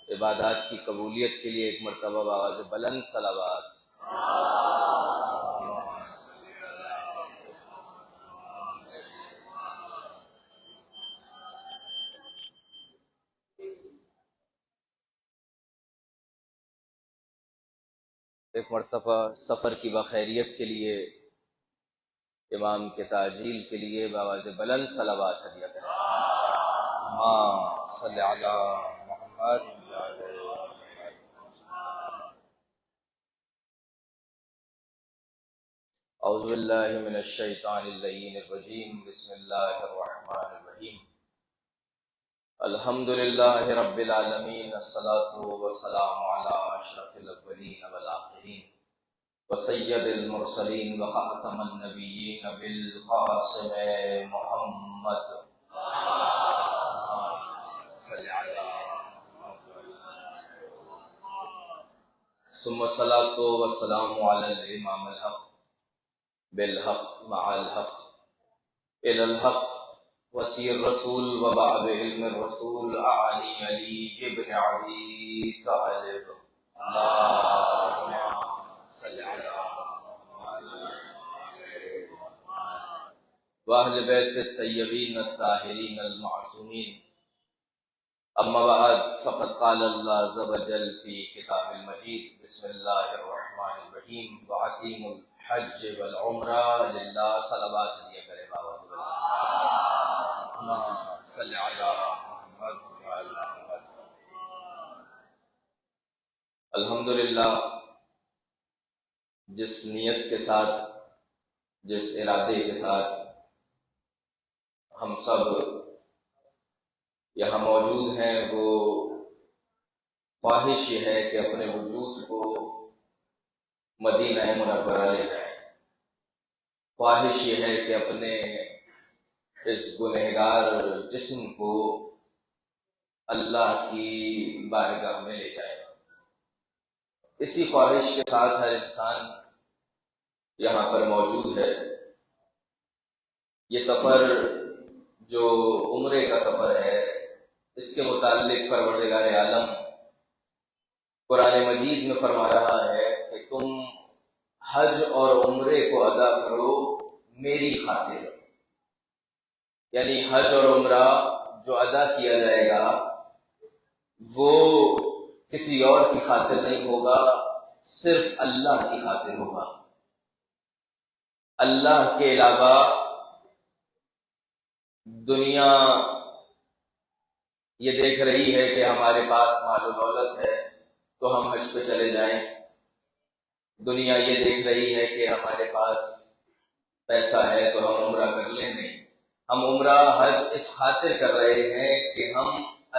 عبادات کی قبولیت کے لیے ایک مرتبہ بآواز بلند صلوات۔ ایک مرتبہ سفر کی بخیریت کے لیے امام کے تعجیل کے لیے بآواز بلند صلوات ہدیہ کریں۔ صلی علی محمد۔ اعوذ باللہ من الشیطان اللعین الرجیم، بسم اللہ الرحمن الرحیم۔ الحمد للہ رب العالمین، الصلاۃ والسلام علی اشرف الاولین والآخرین وسید المرسلین وخاتم النبیین بالقاسم محمد صلی علی ثم الصلاۃ والسلام علی الامام الحق بالحق مع الحق الى الحق وسیع الرسول وبعد علم الرسول اعلی علی ابن ابی طالب، اللہم صلی علی واہل بیت الطیبین الطاہرین المعصومین۔ اما بعد فقد قال اللہ عز وجل فی کتاب المجید، بسم اللہ الرحمن الرحیم، وَأَقِیمُوا الحج والعمرہ للہ۔ صلوات ہدیہ کرے بابا صلی علی محمد وعلی محمد۔ الحمدللہ، جس نیت کے ساتھ، جس ارادے کے ساتھ ہم سب یہاں موجود ہیں، وہ خواہش یہ ہے کہ اپنے وجود کو مدینہ منورہ لے جائیں۔ خواہش یہ ہے کہ اپنے اس گنہگار جسم کو اللہ کی بارگاہ میں لے جائیں۔ اسی خواہش کے ساتھ ہر انسان یہاں پر موجود ہے۔ یہ سفر جو عمرے کا سفر ہے، اس کے متعلق پروردگار عالم قرآن مجید میں فرما رہا ہے کہ تم حج اور عمرے کو ادا کرو میری خاطر، یعنی حج اور عمرہ جو ادا کیا جائے گا وہ کسی اور کی خاطر نہیں ہوگا، صرف اللہ کی خاطر ہوگا۔ اللہ کے علاوہ دنیا یہ دیکھ رہی ہے کہ ہمارے پاس مال و دولت ہے تو ہم حج پہ چلے جائیں، دنیا یہ دیکھ رہی ہے کہ ہمارے پاس پیسہ ہے تو ہم عمرہ کر لیں۔ نہیں، ہم عمرہ حج اس خاطر کر رہے ہیں کہ ہم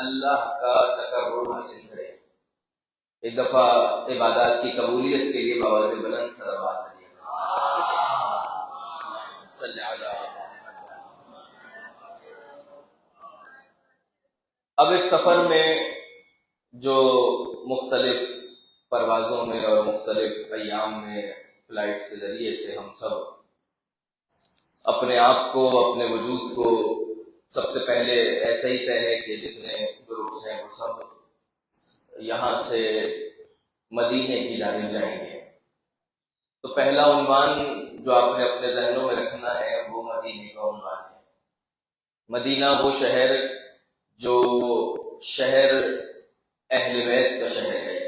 اللہ کا تقرب حاصل کریں۔ ایک دفعہ عبادات کی قبولیت کے لیے بآواز بلند صلوات ہدیہ صلی علی محمد۔ اب اس سفر میں جو مختلف پروازوں میں اور مختلف ایام میں فلائٹس کے ذریعے سے ہم سب اپنے آپ کو، اپنے وجود کو سب سے پہلے ایسے ہی طے ہے کہ جتنے گروپس ہیں وہ سب یہاں سے مدینے کی جانب جائیں گے۔ تو پہلا عنوان جو آپ نے اپنے ذہنوں میں رکھنا ہے وہ مدینے کا عنوان ہے۔ مدینہ وہ شہر جو شہر اہل بیت کا شہر ہے،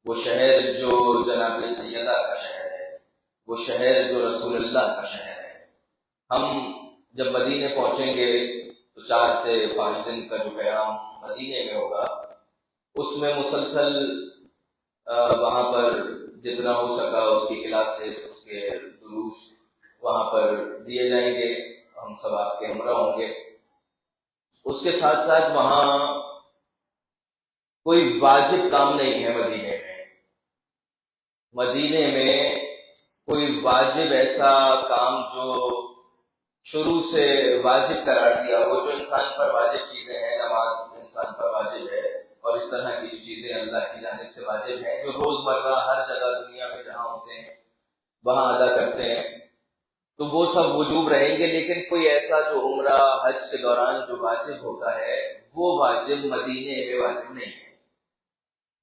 وہ شہر جو جناب سیدہ کا شہر ہے، وہ شہر جو رسول اللہ کا شہر ہے۔ ہم جب مدینے پہنچیں گے تو 4 سے 5 دن کا جو قیام مدینے میں ہوگا، اس میں مسلسل وہاں پر جتنا ہو سکا اس کی کلاسز، اس کے دروس وہاں پر دیے جائیں گے، ہم سب آپ کے ہمراہ ہوں گے۔ اس کے ساتھ ساتھ وہاں کوئی واجب کام نہیں ہے مدینے میں۔ مدینے میں کوئی واجب ایسا کام جو شروع سے واجب قرار دیا ہو، جو انسان پر واجب چیزیں ہیں، نماز انسان پر واجب ہے اور اس طرح کی جو چیزیں اللہ کی جانب سے واجب ہیں، جو روزمرہ ہر جگہ دنیا میں جہاں ہوتے ہیں وہاں ادا کرتے ہیں، تو وہ سب وجوب رہیں گے۔ لیکن کوئی ایسا جو عمرہ حج کے دوران جو واجب ہوتا ہے، وہ واجب مدینے میں واجب نہیں ہے۔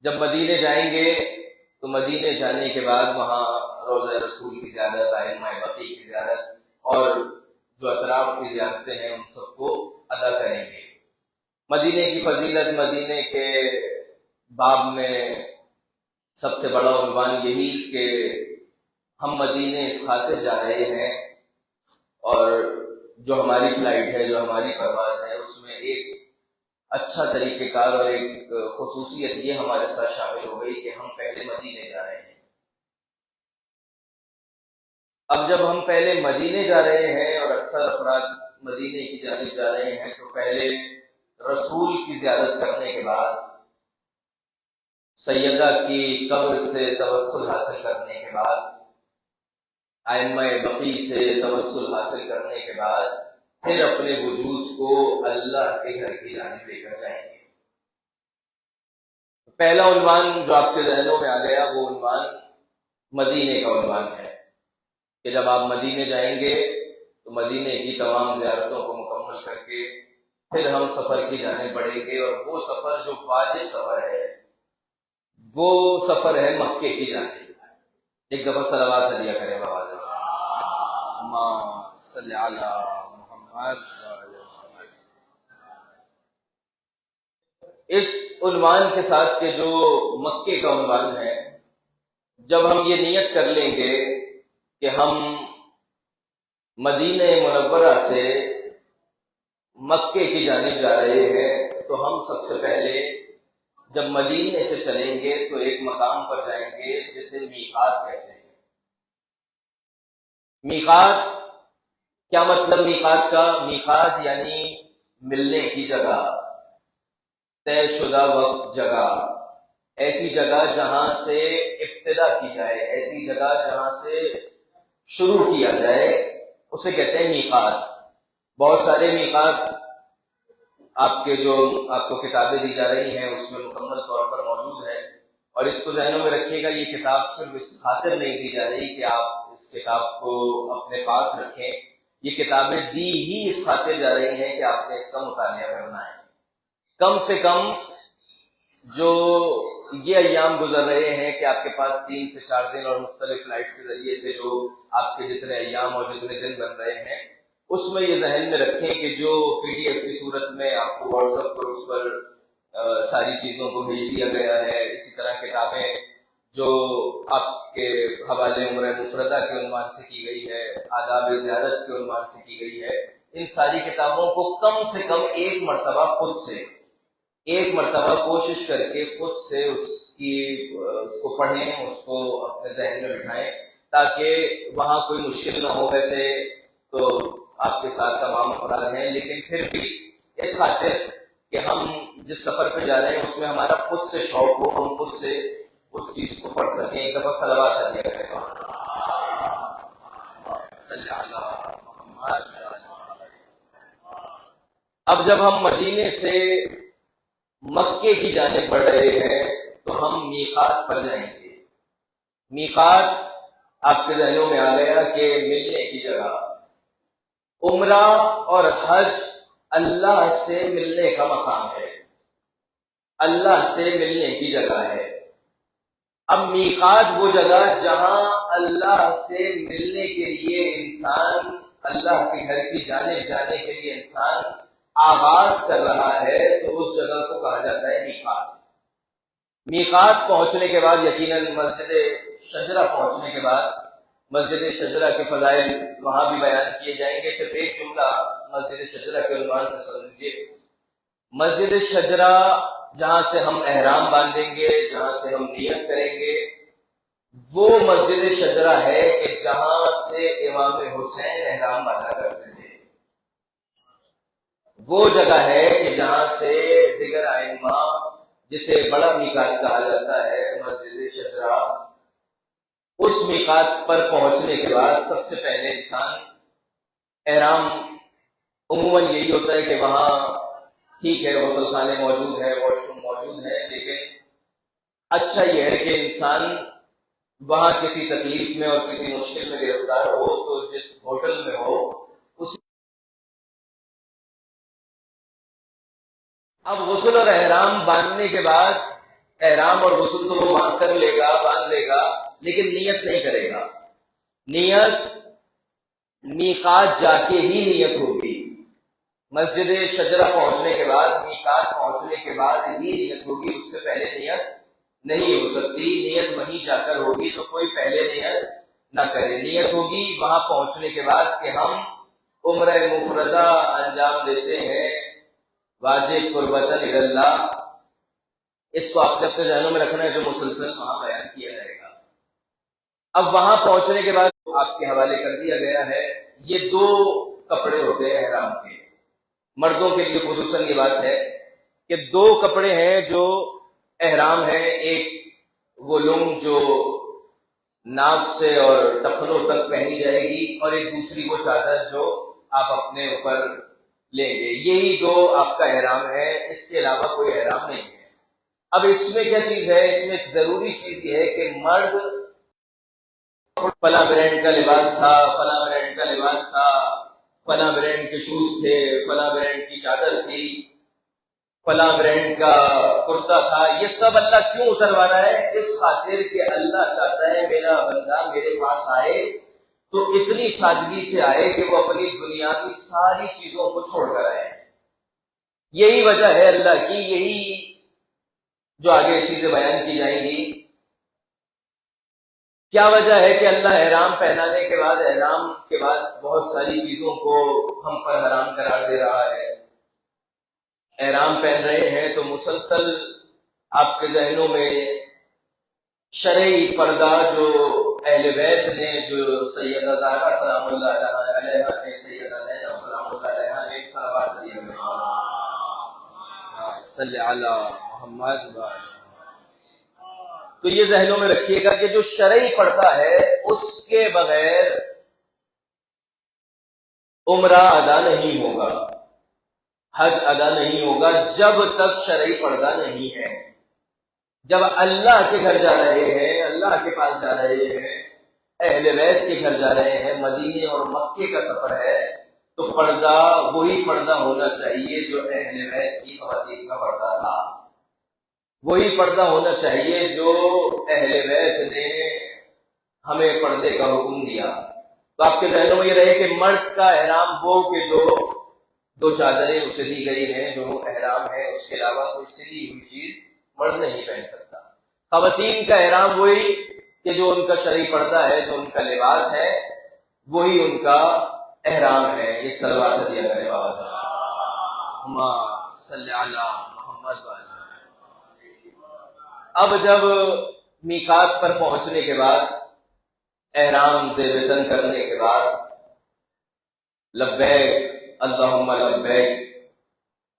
جب مدینے جائیں گے تو مدینے جانے کے بعد وہاں روضہ رسول کی زیارت، ائمہ بقیع کی زیارت اور جو اطراف کی زیارتیں ہیں ان سب کو ادا کریں گے۔ مدینے کی فضیلت، مدینے کے باب میں سب سے بڑا عنوان یہی کہ ہم مدینے اس خاطر جا رہے ہیں، اور جو ہماری فلائٹ ہے، جو ہماری پرواز ہے، اس میں ایک اچھا طریقہ کار اور ایک خصوصیت یہ ہمارے ساتھ شامل ہو گئی کہ ہم پہلے مدینے جا رہے ہیں۔ اب جب ہم پہلے مدینے جا رہے ہیں اور اکثر افراد مدینے کی جانب جا رہے ہیں، تو پہلے رسول کی زیارت کرنے کے بعد، سیدہ کی قبر سے توسل حاصل کرنے کے بعد، ائمہ بقیع سے توسل حاصل کرنے کے بعد، پھر اپنے وجود کو اللہ کے گھر کی جانب لے کر جائیں گے۔ پہلا عنوان جو آپ کے ذہنوں میں آ گیا وہ عنوان مدینے کا عنوان ہے کہ جب آپ مدینے جائیں گے تو مدینے کی تمام زیارتوں کو مکمل کر کے پھر ہم سفر کی جانب بڑھیں گے، اور وہ سفر جو واجب سفر ہے وہ سفر ہے مکے کی جانب۔ ایک دفعہ صلوات ہدیہ کریں بابا اللہم صلی علی محمد۔ اس عنوان کے ساتھ کہ جو مکے کا عنوان ہے، جب ہم یہ نیت کر لیں گے کہ ہم مدینہ منورہ سے مکے کی جانب جا رہے ہیں، تو ہم سب سے پہلے جب مدینے سے چلیں گے تو ایک مقام پر جائیں گے جسے میقات کہتے ہیں۔ میقات کیا مطلب میقات کا؟ میقات یعنی ملنے کی جگہ، طے شدہ وقت، جگہ، ایسی جگہ جہاں سے ابتدا کی جائے، ایسی جگہ جہاں سے شروع کیا جائے، اسے کہتے ہیں میقات۔ بہت سارے میقات آپ کو کتابیں دی جا رہی ہیں اس میں مکمل طور پر موجود ہے، اور اس کو ذہنوں میں رکھیے گا، یہ کتاب صرف اس خاطر نہیں دی جا رہی کہ آپ اس کتاب کو اپنے پاس رکھیں، یہ کتابیں دی ہی اس خاطر جا رہی ہیں کہ آپ نے اس کا مطالعہ کرنا ہے۔ کم سے کم جو یہ ایام گزر رہے ہیں کہ آپ کے پاس 3 سے 4 دن اور مختلف فلائٹس کے ذریعے سے جو آپ کے جتنے ایام اور جتنے دن بن رہے ہیں، اس میں یہ ذہن میں رکھیں کہ جو پی ڈی ایف کی صورت میں آپ کو واٹس ایپ پر اس پر ساری چیزوں کو بھیج دیا گیا ہے، اسی طرح کتابیں جو آپ کے حوالے عمرہ مفردہ کے عنوان سے کی گئی ہے، آداب زیارت کے عنوان سے کی گئی ہے، ان ساری کتابوں کو کم سے کم ایک مرتبہ کوشش کر کے خود سے اس کو پڑھیں، اس کو اپنے ذہن میں بٹھائیں، تاکہ وہاں کوئی مشکل نہ ہو۔ ویسے تو آپ کے ساتھ تمام افراد ہیں، لیکن پھر بھی اس خاطر کہ ہم جس سفر پہ جا رہے ہیں اس میں ہمارا خود سے شوق ہو، ہم خود سے اس چیز کو پڑھ سکیں۔ ایک دفعہ صلوات ہدیہ کریں صلی علی محمد۔ اب جب ہم مدینے سے مکے کی جانب بڑھ رہے ہیں تو ہم میقات پر جائیں گے۔ میقات آپ کے ذہنوں میں آ گیا کہ ملنے کی جگہ۔ عمرہ اور حج اللہ سے ملنے کا مقام ہے، اللہ سے ملنے کی جگہ ہے۔ اب میقات وہ جگہ جہاں اللہ سے ملنے کے لیے انسان، اللہ کے گھر کی جانب جانے کے لیے انسان آغاز کر رہا ہے، تو اس جگہ کو کہا جاتا ہے میقات۔ میقات پہنچنے کے بعد یقیناً مسجد شجرہ پہنچنے کے بعد مسجد شجرہ کے فضائل وہاں بھی بیان کیے جائیں گے۔ صرف ایک جملہ مسجد شجرہ کے عنوان سے سن لیجیے۔ مسجد شجرہ جہاں سے ہم احرام باندھیں گے، جہاں سے ہم نیت کریں گے، وہ مسجد شجرہ ہے کہ جہاں سے امام حسین احرام باندھا کرتے تھے، وہ جگہ ہے کہ جہاں سے دیگر ائمہ، جسے بڑا میقات کہا جاتا ہے، مسجد شجرہ، اس میقات پر پہنچنے کے بعد سب سے پہلے انسان احرام، عموماً یہی ہوتا ہے کہ وہاں ٹھیک ہے غسل خانے موجود ہیں، واش روم موجود ہے، لیکن اچھا یہ ہے کہ انسان وہاں کسی تکلیف میں اور کسی مشکل میں گرفتار ہو تو جس ہوٹل میں ہو اس۔ اب غسل اور احرام باندھنے کے بعد احرام اور غسل تو وہ باندھ لے گا لیکن نیت نہیں کرے گا. نیت میقات جا کے ہی نیت ہوگی. مسجد شجرہ پہنچنے کے بعد، میقات پہنچنے کے بعد ہی نیت ہوگی، اس سے پہلے نیت نہیں ہو سکتی. نیت وہیں جا کر ہوگی، تو کوئی پہلے نیت نہ کرے. نیت ہوگی وہاں پہنچنے کے بعد کہ ہم عمرہ مفردہ انجام دیتے ہیں واجب قربتاً اللہ. اس کو آپ نے اپنے ذہنوں میں رکھنا ہے، جو مسلسل وہاں بیان کیا جائے گا. اب وہاں پہنچنے کے بعد آپ کے حوالے کر دیا گیا ہے، یہ 2 کپڑے ہوتے ہیں احرام کے. مردوں کے لیے خصوصاً یہ بات ہے کہ 2 کپڑے ہیں جو احرام ہے. ایک وہ لنگ جو ناف سے اور ٹخنوں تک پہنی جائے گی، اور ایک دوسری وہ چادر جو آپ اپنے اوپر لیں گے. یہی 2 آپ کا احرام ہے، اس کے علاوہ کوئی احرام نہیں ہے. اب اس میں کیا چیز ہے؟ اس میں ایک ضروری چیز یہ ہے کہ مرد فلاں برانڈ کا لباس تھا، فلاں برانڈ کا لباس تھا، فلاں برانڈ کے شوز تھے، فلاں برانڈ کی چادر تھی، فلاں برانڈ کا کرتا تھا. یہ سب اللہ کیوں اتروا رہا ہے؟ اس خاطر کہ اللہ چاہتا ہے میرا بندہ میرے پاس آئے تو اتنی سادگی سے آئے کہ وہ اپنی دنیا کی ساری چیزوں کو چھوڑ کر آئے. یہی وجہ ہے اللہ کی. یہی جو آگے چیزیں بیان کی جائیں گی. کیا وجہ ہے کہ اللہ احرام پہنانے کے بعد، احرام کے بعد بہت ساری چیزوں کو ہم پر حرام قرار دے رہا ہے؟ احرام پہن رہے ہیں تو مسلسل آپ کے ذہنوں میں شرعی پردہ جو اہل بیت نے، جو سیدہ زہرا سلام اللہ علیہا نے، سیدہ زینب سلام اللہ علیہا نے صلوات دی صلی علی محمد. تو یہ ذہنوں میں رکھیے گا کہ جو شرعی پردہ ہے اس کے بغیر عمرہ ادا نہیں ہوگا، حج ادا نہیں ہوگا جب تک شرعی پردہ نہیں ہے. جب اللہ کے گھر جا رہے ہیں، اللہ کے پاس جا رہے ہیں، اہل بیت کے گھر جا رہے ہیں، مدینے اور مکے کا سفر ہے، تو پردہ وہی پردہ ہونا چاہیے جو اہل بیت کی خواتین کا پردہ تھا. وہی پردہ ہونا چاہیے جو اہل بیت نے ہمیں پردے کا حکم دیا. تو آپ کے ذہنوں میں یہ رہے کہ مرد کا احرام وہ کہ جو 2 چادریں اسے دی گئی ہیں جو احرام ہے، اس کے علاوہ کوئی سلی ہوئی چیز مرد نہیں پہن سکتا. خواتین کا احرام وہی کہ جو ان کا شرعی پردہ ہے، جو ان کا لباس ہے، وہی ان کا احرام ہے. ایک صلوات دیا کرے بابا صلی علی محمد. اب جب میقات پر پہنچنے کے بعد، احرام زیب تن کرنے کے بعد، لبیک اللہم لبیک،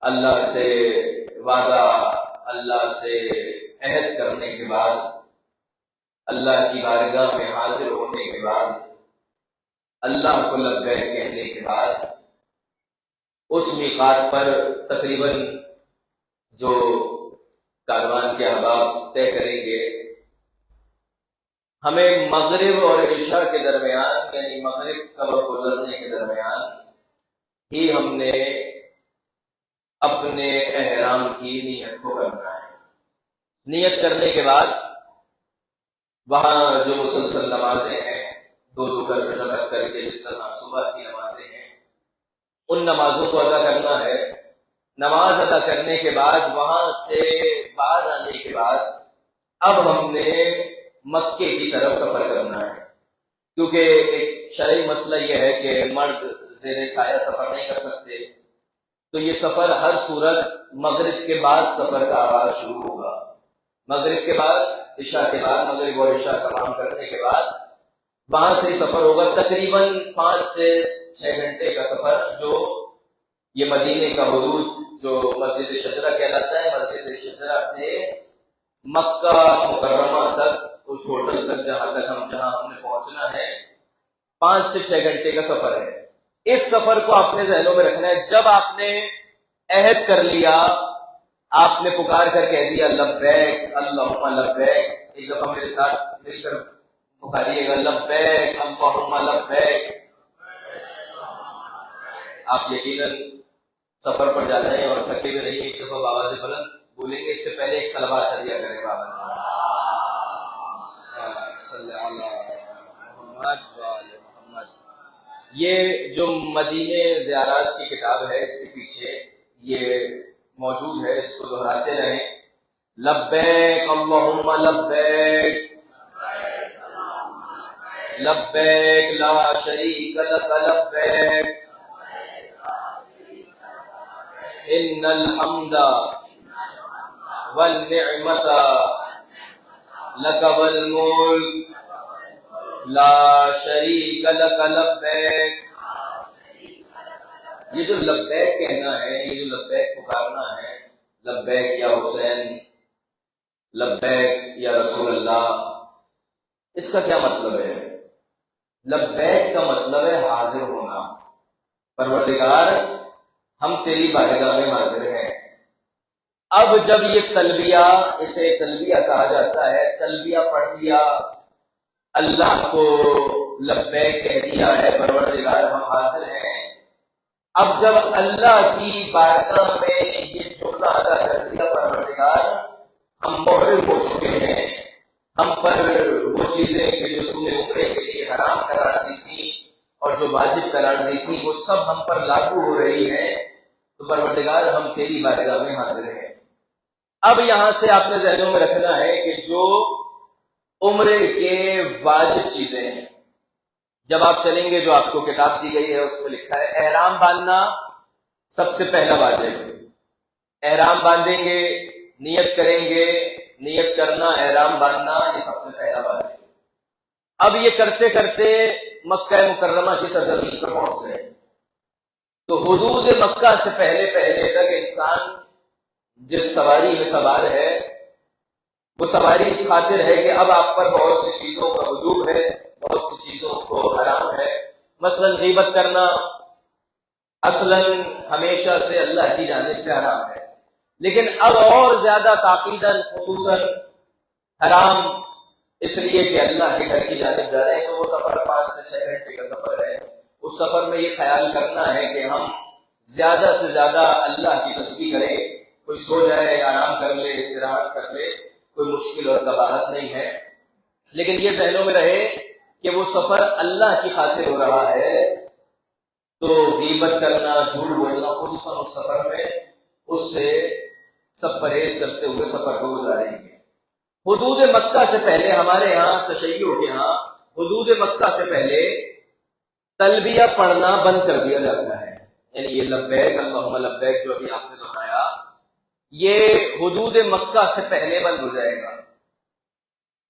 اللہ سے وعدہ، اللہ سے عہد کرنے کے بعد، اللہ کی بارگاہ میں حاضر ہونے کے بعد، اللہ کو لبیک کہنے کے بعد، اس میقات پر تقریباً جو کاروان کے احباب طے کریں گے، ہمیں مغرب اور عشاء کے درمیان، یعنی مغرب کا وقت گزرنے کے درمیان ہی ہم نے اپنے احرام کی نیت کو کرنا ہے. نیت کرنے کے بعد وہاں جو مسلسل نمازیں ہیں، 2 کر کے جس طرح صبح کی نمازیں ہیں، ان نمازوں کو ادا کرنا ہے. نماز ادا کرنے کے بعد، وہاں سے باہر آنے کے بعد، اب ہم نے مکے کی طرف سفر کرنا ہے. کیونکہ ایک شرعی مسئلہ یہ ہے کہ مرد زیر سایہ سفر نہیں کر سکتے، تو یہ سفر ہر صورت مغرب کے بعد سفر کا آغاز شروع ہوگا. مغرب کے بعد، عشاء کے بعد، مغرب اور عشاء تمام کرنے کے بعد وہاں سے سفر ہوگا. تقریباً 5 سے 6 گھنٹے کا سفر، جو یہ مدینے کا حدود جو مسجد شجرہ کہلاتا ہے، مسجد شجرہ سے مکہ مکرمہ تک، اس ہوٹل تک جہاں ہم نے پہنچنا ہے، 5 سے 6 گھنٹے کا سفر ہے. اس سفر کو آپ نے ذہنوں میں رکھنا ہے. جب آپ نے عہد کر لیا، آپ نے پکار کر کہہ دیا لبیک اللہم لبیک، ایک دفعہ میرے ساتھ مل کر پکاریے گا، لبیک اللہم لبیک. آپ یقیناً سفر پر جا رہے ہیں اور تھکے ہوئے نہیں، ایک دفعہ بابا سے بلند بولیں گے اس سے پہلے ایک صلوات ہدیہ کریں بابا صلی اللہ محمد وآل محمد۔ یہ جو مدینے زیارات کی کتاب ہے، اس کے پیچھے یہ موجود ہے، اس کو دہراتے رہیں۔ لبیک اللہم لبیک لبیک لا شریک لک لبیک ان الحمد والنعمت لک والملک لا شریک لک لبیک۔ یہ جو لبیک کہنا ہے، یہ جو لبیک پکارنا ہے، لبیک یا حسین، لبیک یا رسول اللہ، اس کا کیا مطلب ہے؟ لبیک کا مطلب ہے حاضر ہونا۔ پروردگار ہم تیری بارگاہ میں حاضر ہیں۔ اب جب یہ تلبیہ، اسے تلبیہ کہا جاتا ہے، تلبیہ پڑھ لیا، اللہ کو لبیک کہہ دیا ہے، پروردگار ہم حاضر ہیں۔ اب جب اللہ کی بارگاہ میں یہ جملہ ادا کر دیا، پروردگار ہم محرم ہو چکے ہیں، ہم پر وہ چیزیں کہ جو تم نے عمرے کے لیے حرام قرار دی تھی اور جو واجب قرار دی تھی وہ سب ہم پر لاگو ہو رہی ہے، تو پروردگار ہم تیری بارگاہ میں حاضر ہیں۔ اب یہاں سے آپ نے ذہنوں میں رکھنا ہے کہ جو عمرے کے واجب چیزیں ہیں، جب آپ چلیں گے، جو آپ کو کتاب دی گئی ہے اس میں لکھا ہے احرام باندھنا سب سے پہلا واجب۔ احرام باندھیں گے، نیت کریں گے، نیت کرنا، احرام باندھنا، یہ سب سے پہلا واجب۔ اب یہ کرتے کرتے مکہ مکرمہ کی سرزمین پر پہنچ گئے، تو حدود مکہ سے پہلے تک انسان جس سواری میں سوار ہے، وہ سواری اس خاطر ہے کہ اب آپ پر بہت سی چیزوں کا وجوب ہے، بہت سی چیزوں کو حرام ہے۔ مثلا غیبت کرنا اصلا ہمیشہ سے اللہ کی جانب سے حرام ہے، لیکن اب اور زیادہ تاکیداً خصوصاً حرام اس لیے کہ اللہ کے گھر کی جانب جا رہے ہیں، تو وہ سفر 5 سے 6 گھنٹے کا سفر ہے۔ اس سفر میں یہ خیال کرنا ہے کہ ہم زیادہ سے زیادہ اللہ کی تسبیح کریں، کوئی سو جائے، آرام کر لے، استراحت کر لے، کوئی مشکل اور قباحت نہیں ہے، لیکن یہ ذہنوں میں رہے کہ وہ سفر اللہ کی خاطر ہو رہا ہے، تو غیبت کرنا، جھوٹ بولنا خصوصاً اس سفر میں، اس سے سب پرہیز کرتے ہوئے سفر کو گزاریں گے۔ حدود مکہ سے پہلے ہمارے ہاں تشیع کے ہاں حدود مکہ سے پہلے تلبیہ پڑھنا بند کر دیا جاتا ہے، یعنی یہ لبیک اللہم لبیک جو ابھی آپ نے دہرایا، یہ حدود مکہ سے پہلے بند ہو جائے گا،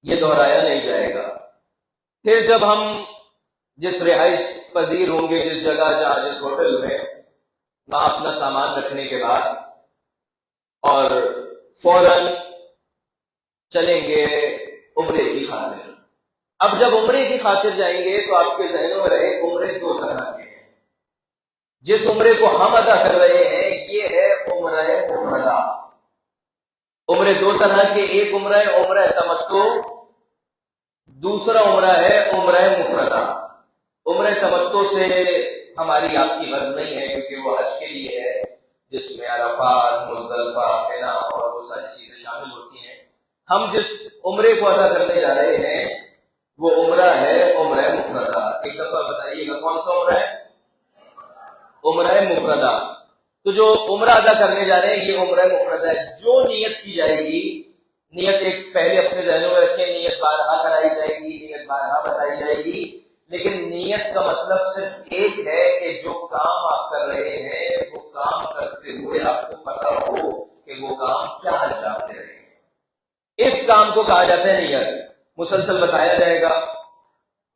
یہ دہرایا نہیں جائے گا۔ پھر جب ہم جس رہائش پذیر ہوں گے، جس جگہ جہاں جس ہوٹل میں، وہاں اپنا سامان رکھنے کے بعد اور فوراً چلیں گے عمرے کی خاطر۔ اب جب عمرے کی خاطر جائیں گے تو آپ کے ذہنوں میں رہے عمرے 2 طرح کے ہیں۔ جس عمرے کو ہم ادا کر رہے ہیں یہ ہے عمرہ مفردہ۔ عمرے 2 طرح کے، ایک عمرہ تمتع، دوسرا عمرہ ہے عمرہ مفردہ۔ عمرہ تمتع سے ہماری آپ کی غرض نہیں ہے، کیونکہ وہ حج کے لیے ہے، جس میں عرفات، مزدلفہ، مینا اور وہ ساری چیزیں شامل ہوتی ہیں۔ ہم جس عمرے کو ادا کرنے جا رہے ہیں وہ عمرہ ہے عمرہ مفردہ۔ ایک دفعہ بتائیے گا کون سا عمرہ ہے؟ عمرہ مفردہ۔ تو جو عمرہ ادا کرنے جا رہے ہیں یہ عمرہ مفردہ ہے۔ جو نیت کی جائے گی، نیت ایک پہلے اپنے ذہنوں میں رکھیں، نیت بارہا کرائی جائے گی، نیت بارہا بتائی جائے گی، لیکن نیت کا مطلب صرف ایک ہے کہ جو کام آپ کر رہے ہیں وہ کام کرتے ہوئے آپ کو پتا ہو کہ وہ کام کیا انجام دے رہے ہیں۔ اس کام کو کہا جاتا ہے نیت۔ مسلسل بتایا جائے گا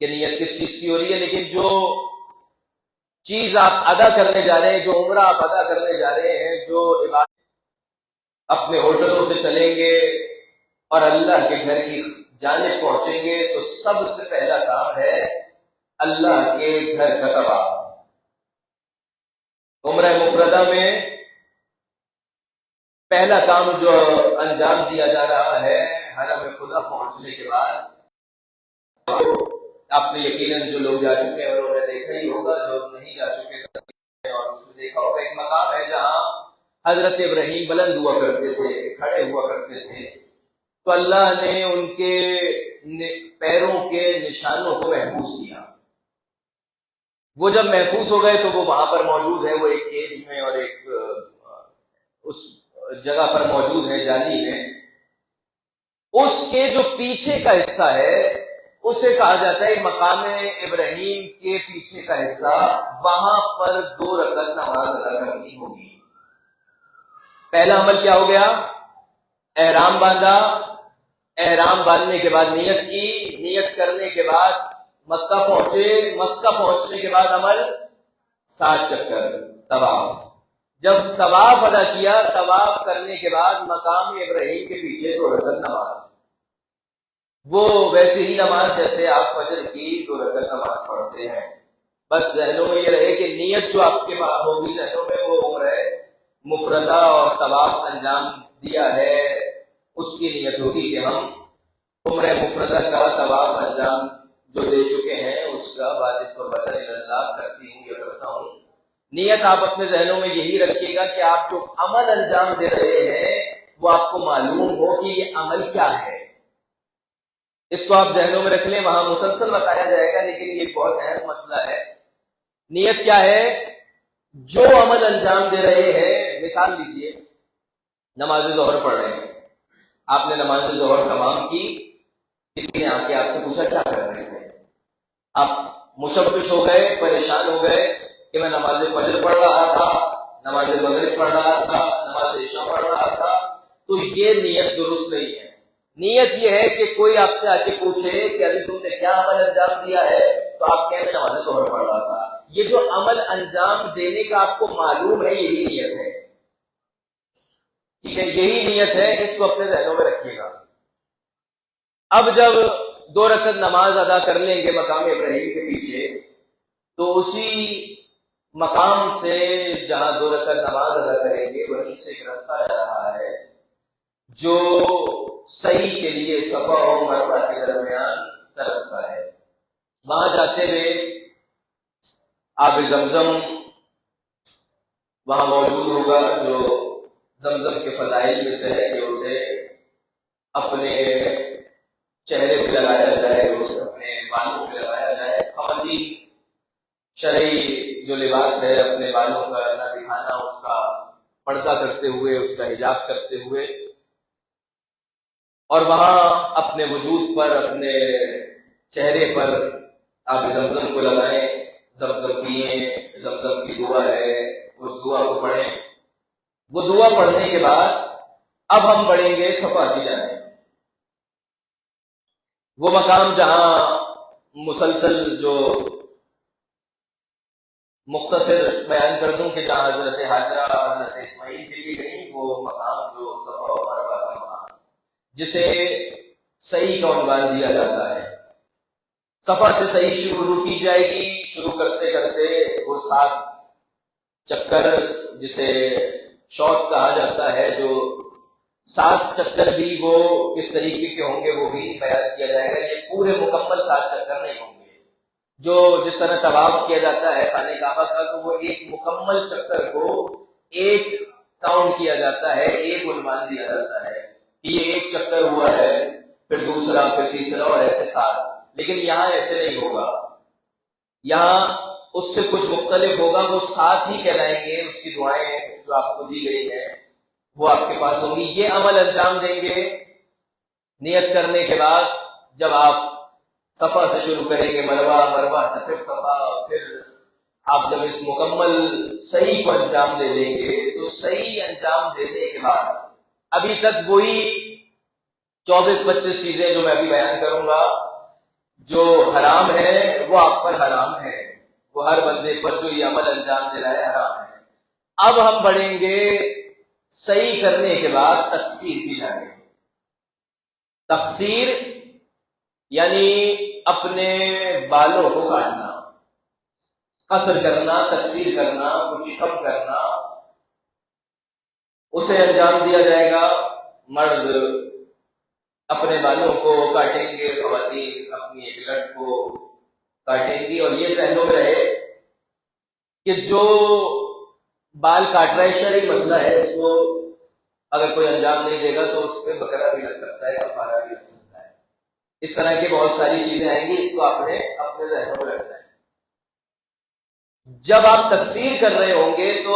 کہ نیت کس چیز کی ہو رہی ہے، لیکن جو چیز آپ ادا کرنے جا رہے ہیں، جو عمرہ آپ ادا کرنے جا رہے ہیں، جو عبادت اپنے ہوٹلوں سے چلیں گے اور اللہ کے گھر کی جانب پہنچیں گے، تو سب سے پہلا کام ہے اللہ کے گھر کا طواف۔ عمرہ مفردہ میں پہلا کام جو انجام دیا جا رہا ہے حرم خدا پہنچنے کے بعد، آپ نے یقیناً جو لوگ جا چکے ہیں انہوں نے دیکھا ہی ہوگا، جو نہیں جا چکے اور اس میں دیکھا ہوگا، ایک مقام ہے جہاں حضرت ابراہیم بلند ہوا کرتے تھے، کھڑے ہوا کرتے تھے، تو اللہ نے ان کے پیروں کے نشانوں کو محفوظ کیا۔ وہ جب محفوظ ہو گئے تو وہ وہاں پر موجود ہے، وہ ایک کیج میں اور ایک اس جگہ پر موجود ہے، جالی میں۔ اس کے جو پیچھے کا حصہ ہے اسے کہا جاتا ہے مقام ابراہیم کے پیچھے کا حصہ، وہاں پر 2 رکعت نماز ادا کرنی ہوگی۔ پہلا عمل کیا ہو گیا؟ احرام باندھا، احرام باندھنے کے بعد نیت کی، نیت کرنے کے بعد مکہ پہنچے، مکہ پہنچنے کے بعد عمل 7 چکر طواف۔ جب طواف ادا کیا، طواف کرنے کے بعد مقام ابراہیم کے پیچھے 2 رکعت نماز، وہ ویسے ہی نماز جیسے آپ فجر کی 2 رکعت نماز پڑھتے ہیں۔ بس ذہنوں میں یہ رہے کہ نیت جو آپ کے پاس ہوگی ذہنوں میں، وہ عمرہ مفردہ اور طواف انجام دیا ہے، اس کی نیت ہوگی کہ ہم عمرہ مفردہ کا طواف انجام جو دے چکے ہیں اس کا واجب قربت اللہ کرتی ہوں یا کرتا ہوں۔ نیت آپ اپنے ذہنوں میں یہی رکھیے گا کہ آپ جو عمل انجام دے رہے ہیں وہ آپ کو معلوم ہو کہ یہ عمل کیا ہے، اس کو آپ ذہنوں میں رکھ لیں۔ وہاں مسلسل بتایا جائے گا، لیکن یہ بہت اہم مسئلہ ہے۔ نیت کیا ہے؟ جو عمل انجام دے رہے ہیں، مثال لیجئے نماز ظہر پڑھ رہے ہیں، آپ نے نماز ظہر تمام کی، کسی نے آپ سے پوچھا کیا کر رہے ہیں، آپ مشوش ہو گئے، پریشان ہو گئے کہ میں نماز فجر پڑھ رہا تھا، نماز مغرب پڑھ رہا تھا، نماز عشاء پڑھ رہا تھا، تو یہ نیت درست نہیں ہے۔ نیت یہ ہے کہ کوئی آپ سے آ کے پوچھے کہ ابھی تم نے کیا عمل انجام دیا ہے، تو آپ کہیں میں نماز ظہر پڑھ رہا تھا۔ یہ جو عمل انجام دینے کا آپ کو معلوم ہے، یہی نیت ہے، ٹھیک ہے، یہی نیت ہے، اس کو اپنے ذہنوں میں رکھیے گا۔ اب جب 2 رکعت نماز ادا کر لیں گے مقام ابراہیم کے پیچھے، تو اسی مقام سے جہاں 2 رکعت نماز ادا کریں گے وہیں سے ایک رستہ جا رہا ہے جو صحیح کے لیے صفا اور مروہ کے درمیان کا رستہ ہے۔ وہاں جاتے ہوئے آب زمزم وہاں موجود ہوگا، جو زمزم کے فضائل میں سے ہے کہ اسے اپنے چہرے پہ لگایا جائے، اسے اپنے بالوں پہ لگایا جائے۔ خواتین شرعی جو لباس ہے اپنے بالوں کا نہ دکھانا، اس کا پردہ کرتے ہوئے، اس کا حجاب کرتے ہوئے، اور وہاں اپنے وجود پر، اپنے چہرے پر آپ زمزم کو لگائیں، زمزم پیئیں، زمزم کی دعا ہے اس دعا کو پڑھیں۔ وہ دعا پڑھنے کے بعد اب ہم بڑھیں گے صفا کی جانب، وہ مقام جہاں مسلسل جو مختصر بیان کر دوں کہ جہاں حضرت حاجرہ حضرت اسماعیل کے لیے گئی، وہ مقام جو صفا و مروہ کا مقام، جسے صحیح کا عنوان دیا جاتا ہے۔ صفا سے صحیح شروع کی جائے گی، شروع کرتے کرتے وہ 7 چکر جسے شوط کہا جاتا ہے، جو 7 چکر بھی وہ کس طریقے کے ہوں گے وہ بھی بیان کیا جائے گا۔ یہ پورے مکمل 7 چکر نہیں ہوں گے، جو جس طرح طواف کیا جاتا ہے خانہ کعبہ کا، تو وہ ایک مکمل چکر کو ایک کاؤنٹ کیا جاتا ہے، ایک عنوان دیا جاتا ہے کہ یہ 1 چکر ہوا ہے، پھر دوسرا، پھر تیسرا، اور ایسے 7۔ لیکن یہاں ایسے نہیں ہوگا، یہاں اس سے کچھ مختلف ہوگا، وہ 7 ہی کہلائیں گے۔ اس کی دعائیں جو آپ کو دی گئی ہیں وہ آپ کے پاس ہوں گی۔ یہ عمل انجام دیں گے نیت کرنے کے بعد، جب آپ صفا سے شروع کریں گے، مروہ، مروہ سے پھر صفا، پھر آپ جب اس مکمل صحیح کو انجام دے دیں گے، تو صحیح انجام دینے کے بعد ابھی تک وہی 24-25 چیزیں جو میں ابھی بیان کروں گا جو حرام ہے وہ آپ پر حرام ہے، وہ ہر بندے پر جو یہ عمل انجام دے رہا ہے حرام ہے۔ اب ہم بڑھیں گے صحیح کرنے کے بعد تقصیر کی جانب۔ تقصیر یعنی اپنے بالوں کو کاٹنا، قصر کرنا، تقصیر کرنا، کچھ کم کرنا، اسے انجام دیا جائے گا۔ مرد اپنے بالوں کو کاٹیں گے، خواتین اپنی ایک لٹ کو کاٹیں گی، اور یہ ذہنوں میں رہے کہ جو بال کاٹ رہا ہے، شرعی مسئلہ ہے، اس کو اگر کوئی انجام نہیں دے گا تو اس پہ بکرا بھی لگ سکتا ہے، کفارہ بھی لگ سکتا ہے، اس طرح کی بہت ساری چیزیں آئیں گی، اس کو آپ نے اپنے ذہنوں میں رکھنا ہے۔ جب آپ تقسیر کر رہے ہوں گے تو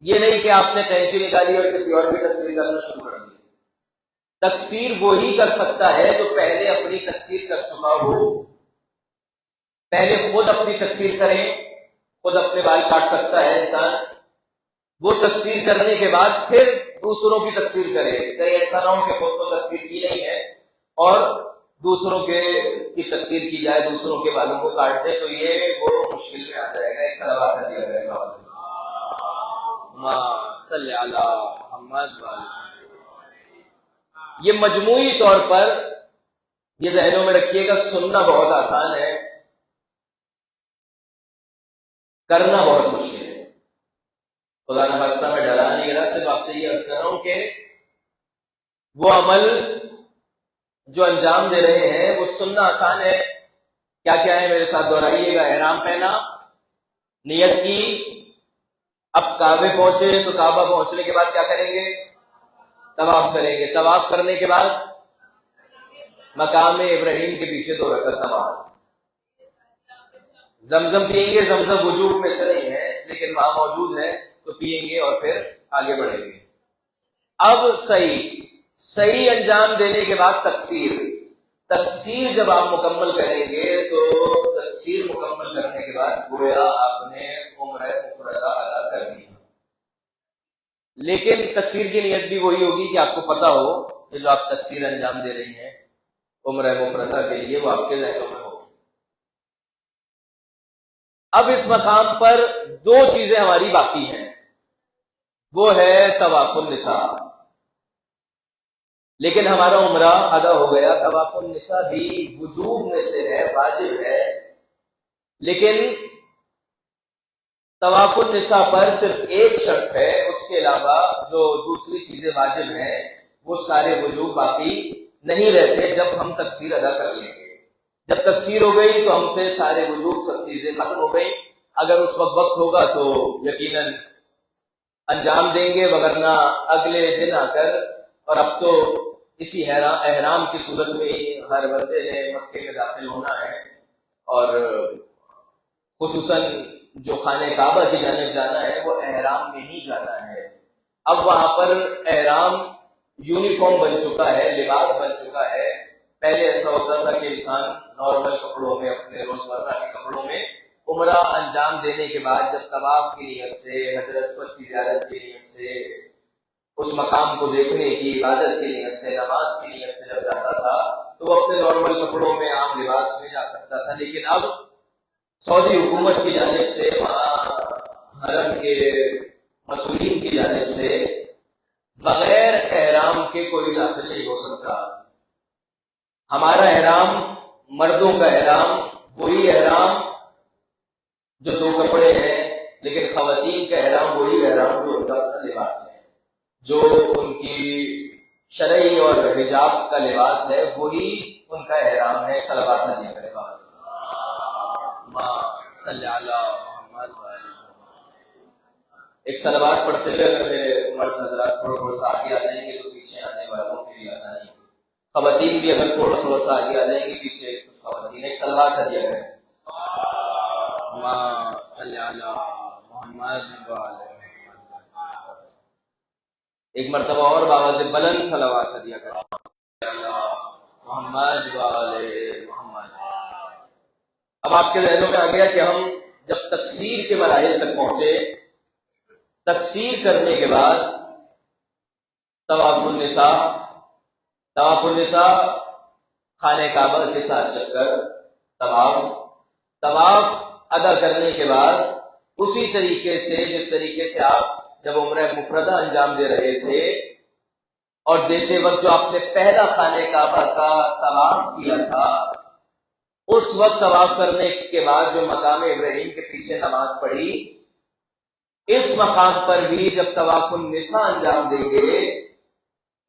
یہ نہیں کہ آپ نے قینچی نکالی اور کسی اور بھی تقسیر کرنا شروع کر دیا۔ تقسیر وہی کر سکتا ہے جو پہلے اپنی تقسیر کر چکا ہو۔ پہلے خود اپنی تقسیر کریں، خود اپنے بال کاٹ سکتا ہے انسان، وہ تقسیر کرنے کے بعد پھر دوسروں کی تقسیر کرے، کہیں ایسا نہ ہو کہ خود تو تقسیر کی نہیں ہے اور دوسروں کی تقسیر کی جائے، دوسروں کے بالوں کو کاٹ دے، تو یہ وہ مشکل میں آ جائے گا۔ ایک صلوات دیا جائے گا، صلی علی محمد۔ یہ مجموعی طور پر یہ ذہنوں میں رکھیے گا، سننا بہت آسان ہے، کرنا بہت مشکل ہے۔ خدا نخواستہ میں ڈرا نہیں رہا، صرف آپ سے یہ عرض کر رہا ہوں کہ وہ عمل جو انجام دے رہے ہیں وہ سننا آسان ہے۔ کیا کیا ہے میرے ساتھ دہرائیے گا۔ احرام پہنا، نیت کی، اب کعبے پہنچے تو کعبہ پہنچنے کے بعد کیا کریں گے؟ طواف کریں گے۔ طواف کرنے کے بعد مقام ابراہیم کے پیچھے 2 رکعت نماز۔ زمزم پیئیں گے، زمزم وجوب میں سے نہیں ہے لیکن وہاں موجود ہے تو پیئیں گے اور پھر آگے بڑھیں گے۔ اب صحیح انجام دینے کے بعد تقسیر جب آپ مکمل کریں گے تو تقسیر مکمل کرنے کے بعد گویا آپ نے عمرہ مفردہ ادا کر دی۔ لیکن تقسیر کی نیت بھی وہی ہوگی کہ آپ کو پتا ہو کہ جو آپ تقسیر انجام دے رہی ہیں عمرہ مفردہ کے لیے وہ آپ کے ذہنوں میں ہو۔ اب اس مقام پر 2 چیزیں ہماری باقی ہیں، وہ ہے طواف النساء۔ لیکن ہمارا عمرہ ادا ہو گیا، طواف النساء بھی وجوب میں سے ہے، واجب ہے، لیکن طواف النساء پر صرف ایک شرط ہے، اس کے علاوہ جو دوسری چیزیں واجب ہیں وہ سارے وجوب باقی نہیں رہتے جب ہم تقسیر ادا کر لیں گے۔ جب تقسیر ہو گئی تو ہم سے سارے وجوب سب چیزیں ختم ہو گئی۔ اگر اس وقت ہوگا تو یقیناً انجام دیں گے، وگرنہ اگلے دن آ کر، اور اب تو اسی احرام کی صورت میں ہی ہر بندے نے مکے میں داخل ہونا ہے، اور خصوصاً جو خانہ کعبہ کی جانب جانا ہے وہ احرام میں ہی جانا ہے۔ اب وہاں پر احرام یونیفارم بن چکا ہے، لباس بن چکا ہے۔ پہلے ایسا ہوتا تھا کہ انسان نارمل کپڑوں میں، اپنے روزمرہ کے کپڑوں میں عمرہ انجام دینے کے بعد جب طواف کی نیت سے، حجر اسود کی زیارت کی نیت سے، اس مقام کو دیکھنے کی عبادت کی نیت سے، نماز کی نیت سے جب جاتا تھا تو وہ اپنے نارمل کپڑوں میں، عام لباس میں جا سکتا تھا۔ لیکن اب سعودی حکومت کی جانب سے، وہاں حرم کے مسئولین کی جانب سے بغیر احرام کے کوئی داخل نہیں ہو سکتا۔ ہمارا احرام، مردوں کا احرام، وہی احرام جو 2 کپڑے ہیں، لیکن خواتین کا احرام وہی احرام جو ان کا لباس ہے، جو ان کی شرعی اور حجاب کا لباس ہے، وہی ان کا احرام ہے۔ صلوات دیا کرے گا، صلی علی محمد۔ ایک صلوات پڑھتے ہوئے اگر میرے مرد حضرات تھوڑا سا آگے آ جائیں گے تو پیچھے آنے والوں کے لیے آسانی ہوگی۔ خواتین بھی اگر تھوڑا سا آگے آ جائیں گے پیچھے، کچھ خواتین ایک صلوات دیا کریں۔ صلی علی محمد۔ ایک مرتبہ اور بابا سے بلند صلوات دیا کریں، محمد محمد۔ اب آپ کے ذہنوں میں آ گیا کہ ہم جب تقسیر کے مراحل تک پہنچے، تقسیر کرنے کے بعد طواف النساء، خانہ کعبہ کے ساتھ چکر، طواف ادا کرنے کے بعد اسی طریقے سے جس طریقے سے آپ جب عمرہ مفردہ انجام دے رہے تھے اور دیتے وقت جو آپ نے پہلا خانہ کعبہ کا طواف کیا تھا، اس وقت طواف کرنے کے بعد جو مقام ابراہیم کے پیچھے نماز پڑھی، اس مقام پر بھی جب طواف النساء انجام دیں گے،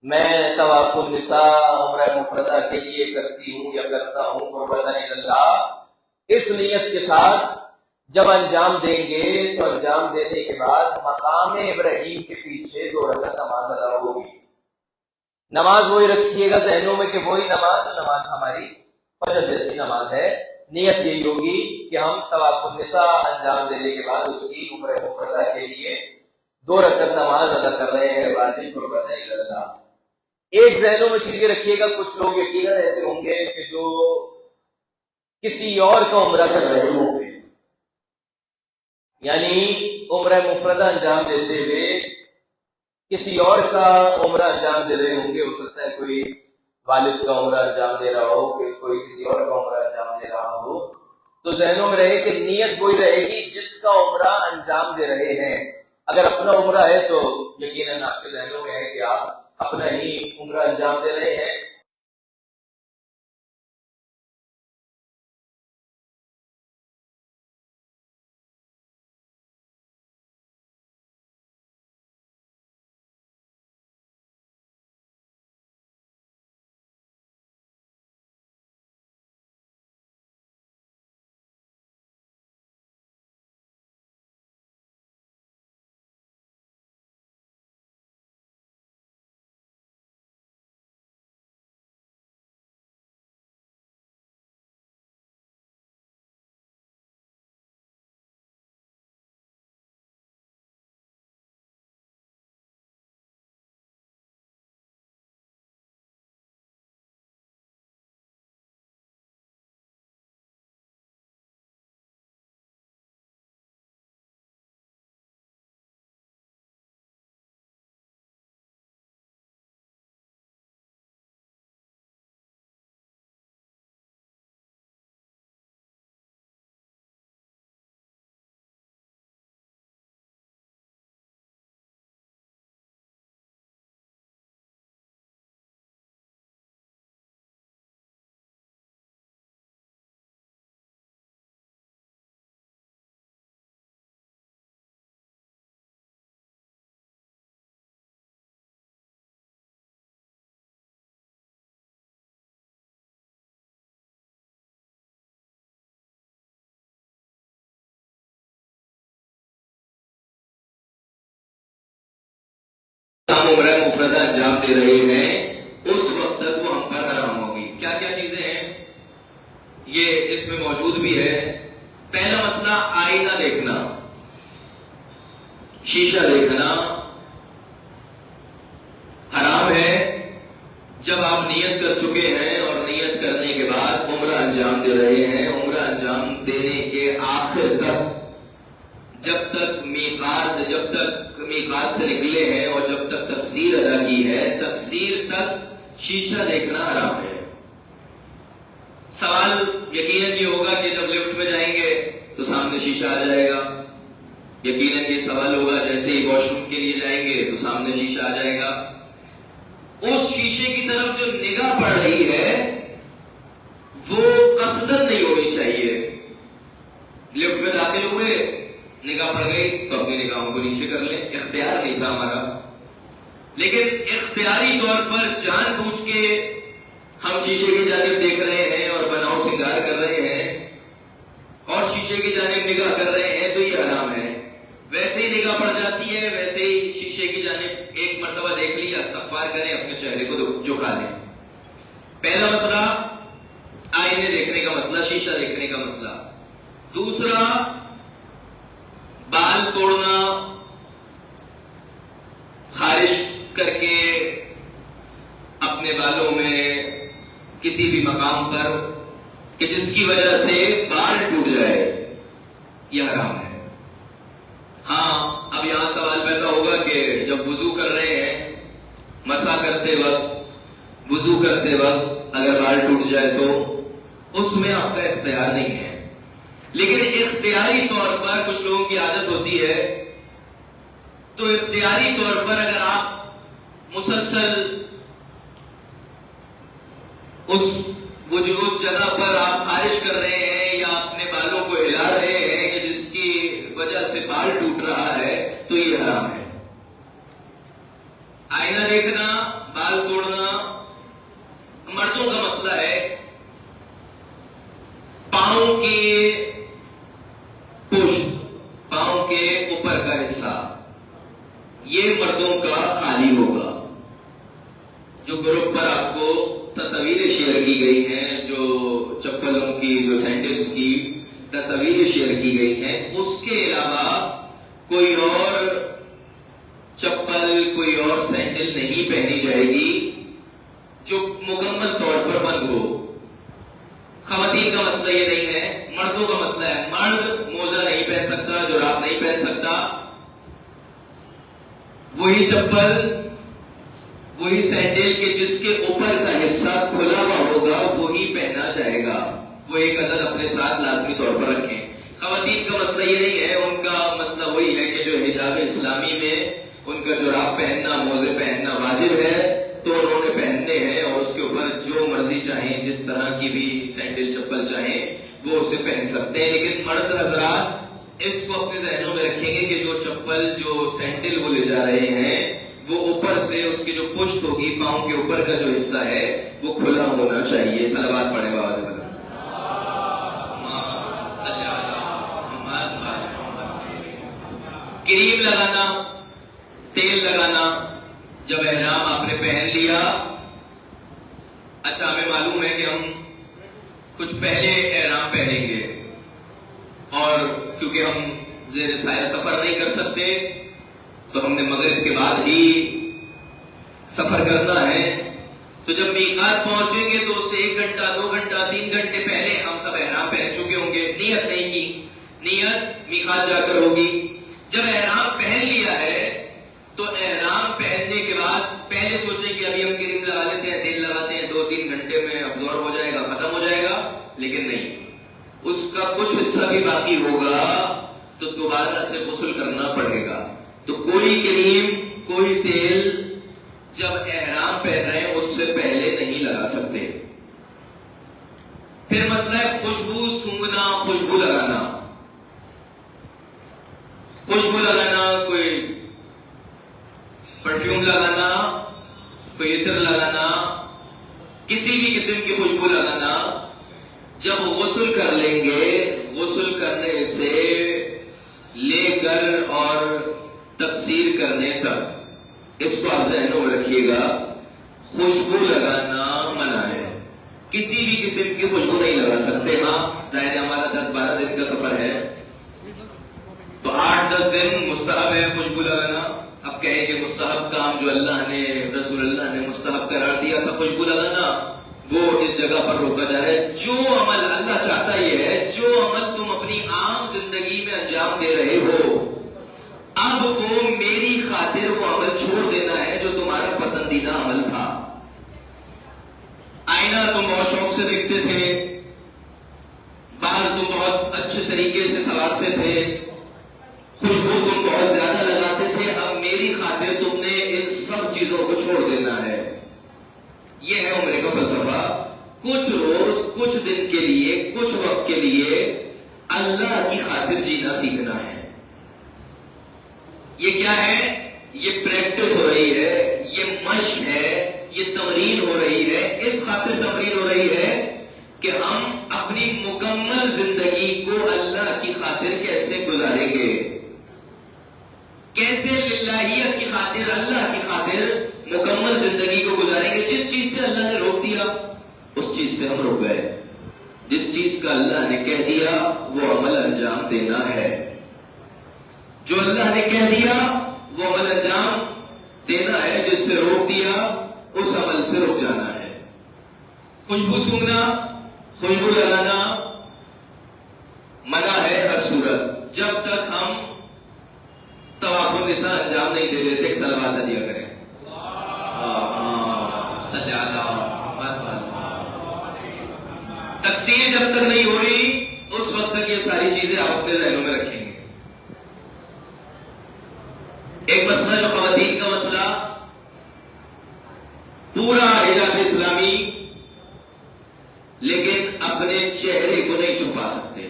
میں طواف النساء عمرہ مفردہ کے لیے کرتی ہوں یا کرتا ہوں قربۃ اللہ، اس نیت کے ساتھ جب انجام دیں گے تو انجام دینے کے بعد مقام ابراہیم کے پیچھے 2 رکعت نماز ادا ہوگی. نماز وہی رکھیے گا ذہنوں میں کہ وہی نماز ہماری فجر جیسی نماز ہے. نیت یہی ہوگی کہ ہم طواف النساء انجام دینے کے بعد اس کی عمرہ مفردہ کے لیے 2 رکعت نماز ادا کر رہے ہیں. واجب قربت اللہ. ایک ذہنوں میں چیزیں رکھیے گا، کچھ لوگ یقیناً ایسے ہوں گے کہ جو کسی اور کا عمرہ کر رہے ہوں گے، یعنی عمرہ مفردہ انجام دیتے ہوئے کسی اور کا عمرہ انجام دے رہے ہوں گے. ہو سکتا ہے کوئی والد کا عمرہ انجام دے رہا ہو، کہ کوئی کسی اور کا عمرہ انجام دے رہا ہو. تو ذہنوں میں رہے کہ نیت وہی رہے گی جس کا عمرہ انجام دے رہے ہیں. اگر اپنا عمرہ ہے تو یقیناً آپ کے ذہنوں میں ہے کہ آپ اپنا ہی عمرہ انجام دے رہے ہیں. ہم عمرہ مفردہ انجام دے رہے ہیں اس وقت تک وہ ہم پر حرام ہوگی. کیا کیا چیزیں ہیں یہ اس میں موجود بھی ہے. پہلا مسئلہ آئینہ دیکھنا، شیشہ دیکھنا حرام ہے. جب آپ نیت کر چکے ہیں اور نیت کرنے کے بعد عمرہ انجام دے رہے ہیں، عمرہ انجام دینے کے آخر تک جب تک میقات سے نکلے ہیں اور جب تک تقصیر ادا کی ہے، تقصیر تک شیشہ دیکھنا حرام ہے. سوال یقیناً یہ ہوگا کہ جب لفٹ میں جائیں گے تو سامنے شیشہ آ جائے گا. یقیناً یہ سوال ہوگا جیسے ہی واش روم کے لیے جائیں گے تو سامنے شیشہ آ جائے گا. اس شیشے کی طرف جو نگاہ پڑ رہی ہے وہ قصدن نہیں ہونی چاہیے. لفٹ میں داخل ہوئے، نگاہ پڑ گئی تو اپنی نگاہوں کو نیچے کر لیں، اختیار نہیں تھا ہمارا. لیکن اختیاری طور پر جان بوجھ کے ہم شیشے کی جانب دیکھ رہے ہیں اور بناؤ سنگار کر رہے ہیں اور شیشے کی جانب نگاہ کر رہے ہیں تو یہ حرام ہے. ویسے ہی نگاہ پڑ جاتی ہے، ویسے ہی شیشے کی جانب ایک مرتبہ دیکھ لیا، استغفار کریں، اپنے چہرے کو جھکا لیں. پہلا مسئلہ آئینے دیکھنے کا مسئلہ، شیشہ دیکھنے کا مسئلہ. دوسرا بال توڑنا، خارش کر کے اپنے بالوں میں کسی بھی مقام پر کہ جس کی وجہ سے بال ٹوٹ جائے، یہ حرام ہے. ہاں اب یہاں سوال پیدا ہوگا کہ جب وضو کر رہے ہیں، مسح کرتے وقت، وضو کرتے وقت اگر بال ٹوٹ جائے تو اس میں آپ کا اختیار نہیں ہے. لیکن اختیاری طور پر کچھ لوگوں کی عادت ہوتی ہے، تو اختیاری طور پر اگر آپ مسلسل اس جگہ پر آپ خارش کر رہے ہیں یا اپنے بالوں کو ہلا رہے ہیں کہ جس کی وجہ سے بال ٹوٹ رہا ہے تو یہ حرام ہے. آئینہ دیکھنا، بال توڑنا مردوں کا مسئلہ ہے. پاؤں کی جو گروپ پر آپ کو تصویریں شیئر کی گئی ہیں، جو چپلوں کی، جو سینڈلز کی تصویریں شیئر کی گئی ہیں، اس کے علاوہ کوئی اور چپل، کوئی اور سینڈل نہیں پہنی جائے گی جو مکمل طور پر بند ہو۔ خواتین کا مسئلہ یہ نہیں ہے، مردوں کا مسئلہ ہے۔ مرد موزہ نہیں پہن سکتا، جراب نہیں پہن سکتا، وہی چپل، وہی سینڈل کہ جس کے اوپر کا حصہ کھلا ہوا ہوگا وہی پہنا جائے گا، وہ ایک عدد اپنے ساتھ لازمی طور پر رکھیں۔ خواتین کا مسئلہ یہ نہیں ہے، ان کا مسئلہ وہی ہے کہ جو حجاب اسلامی میں ان کا جراب پہننا، موزے پہننا واجب ہے تو انہوں نے پہننے ہیں، اور اس کے اوپر جو مرضی چاہیں، جس طرح کی بھی سینڈل چپل چاہیں وہ اسے پہن سکتے ہیں۔ لیکن مرد حضرات اس کو اپنے ذہنوں میں رکھیں گے کہ جو چپل، جو سینڈل وہ لے جا رہے ہیں وہ اوپر سے اس کی جو پشت ہوگی، پاؤں کے اوپر کا جو حصہ ہے وہ کھلا ہونا چاہیے۔ صلوات پڑھیں بابا دے۔ کریم لگانا، تیل لگانا، جب احرام آپ نے پہن لیا، اچھا ہمیں معلوم ہے کہ ہم کچھ پہلے احرام پہنیں گے، اور کیونکہ ہم زیر سایہ سفر نہیں کر سکتے تو ہم نے مغرب کے بعد ہی سفر کرنا ہے، تو جب میقات پہنچیں گے تو اس سے 1 گھنٹہ، 2 گھنٹہ، 3 گھنٹے پہلے ہم سب احرام پہن چکے ہوں گے، نیت نہیں کی، نیت میقات جا کر ہوگی۔ جب احرام پہن لیا ہے تو احرام پہننے کے بعد پہلے سوچیں کہ ابھی ہم کریم لگا لیتے ہیں، تیل لگاتے ہیں، 2-3 گھنٹے میں ابزورب ہو جائے گا، ختم ہو جائے گا، لیکن نہیں، اس کا کچھ حصہ بھی باقی ہوگا تو دوبارہ سے غسل کرنا پڑے گا۔ تو کوئی کریم، کوئی تیل جب احرام پہن رہے ہیں اس سے پہلے نہیں لگا سکتے۔ پھر مسئلہ ہے خوشبو سونگھنا، خوشبو لگانا۔ خوشبو لگانا، کوئی پرفیوم لگانا، کوئی عطر لگانا، کسی بھی قسم کی خوشبو لگانا، جب غسل کر لیں گے، غسل کرنے سے لے کر اور تکسیر کرنے تک، اس کو آپ ذہنوں میں رکھیے گا، خوشبو لگانا منع ہے، کسی بھی قسم کی خوشبو نہیں لگا سکتے۔ ہاں ظاہر ہمارا 10-12 دن کا سفر ہے تو 8-10 دن مستحب ہے خوشبو لگانا۔ اب کہیں کہ مستحب کام جو اللہ نے، رسول اللہ نے مستحب قرار دیا تھا خوشبو لگانا، وہ اس جگہ پر روکا جا رہا ہے۔ جو عمل اللہ چاہتا یہ ہے، جو عمل تم اپنی عام زندگی میں انجام دے رہے ہو، اب وہ میری خاطر وہ عمل چھوڑ دینا ہے جو تمہارا پسندیدہ عمل تھا۔ آئینہ تم بہت شوق سے دیکھتے تھے، بال تم بہت اچھے طریقے سے سنوارتے تھے، خوشبو تم بہت زیادہ لگاتے تھے، اب میری خاطر تم نے ان سب چیزوں کو چھوڑ دینا ہے۔ یہ ہے عمرے کا فلسفہ۔ کچھ روز، کچھ دن کے لیے، کچھ وقت کے لیے اللہ کی خاطر جینا سیکھنا ہے۔ یہ کیا ہے؟ یہ پریکٹس ہو رہی ہے، یہ مشق ہے، یہ تمرین ہو رہی ہے۔ اس خاطر تمرین ہو رہی ہے کہ ہم اپنی مکمل زندگی کو اللہ کی خاطر کیسے گزاریں گے، کیسے للہیت کی خاطر، اللہ کی خاطر مکمل زندگی کو گزاریں گے۔ جس چیز سے اللہ نے روک دیا اس چیز سے ہم رک گئے، جس چیز کا اللہ نے کہہ دیا وہ عمل انجام دینا ہے، جو اللہ نے کہہ دیا وہ عمل انجام دینا ہے، جس سے روک دیا اس عمل سے رک جانا ہے۔ خوشبو سونگھنا، خوشبو لگانا منع ہے ہر صورت، جب تک ہم طواف النساء انجام نہیں دے دیتے۔ ایک صلوات دیا کریں، صلی اللہ تکسیر جب تک نہیں ہو رہی اس وقت تک یہ ساری چیزیں آپ اپنے ذہنوں میں رکھیں گے۔ ایک مسئلہ جو خواتین کا مسئلہ، پورا حجاب اسلامی لیکن اپنے چہرے کو نہیں چھپا سکتے۔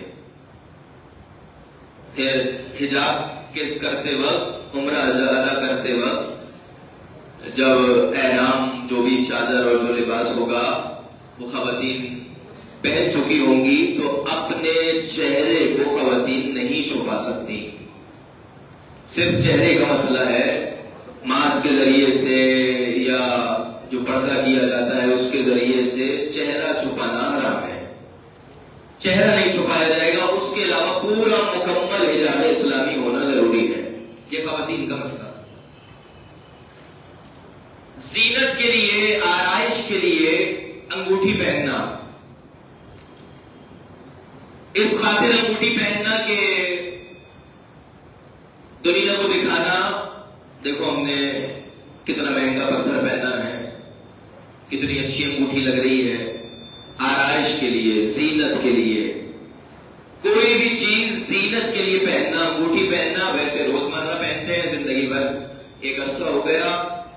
حجاب کرتے وقت، عمرہ ادا کرتے وقت، جب احرام جو بھی چادر اور جو لباس ہوگا وہ خواتین پہن چکی ہوں گی تو اپنے چہرے کو خواتین نہیں چھپا سکتی۔ صرف چہرے کا مسئلہ ہے، ماسک کے ذریعے سے یا جو پردہ کیا جاتا ہے اس کے ذریعے سے چہرہ چھپانا حرام ہے. چہرہ نہیں چھپایا جائے گا، اس کے علاوہ پورا مکمل حجاب اسلامی ہونا ضروری ہے. یہ خواتین کا مسئلہ. زینت کے لیے، آرائش کے لیے انگوٹھی پہننا، اس خاطر انگوٹھی پہننا کہ دنیا کو دکھانا، دیکھو ہم نے کتنا مہنگا پتھر پہنا ہے، کتنی اچھی انگوٹھی لگ رہی ہے. آرائش کے لیے، زینت کے لیے، کوئی بھی چیز زینت کے لیے پہننا، انگوٹھی پہننا. ویسے روزمرہ پہنتے ہیں زندگی بھر، ایک عرصہ ہو گیا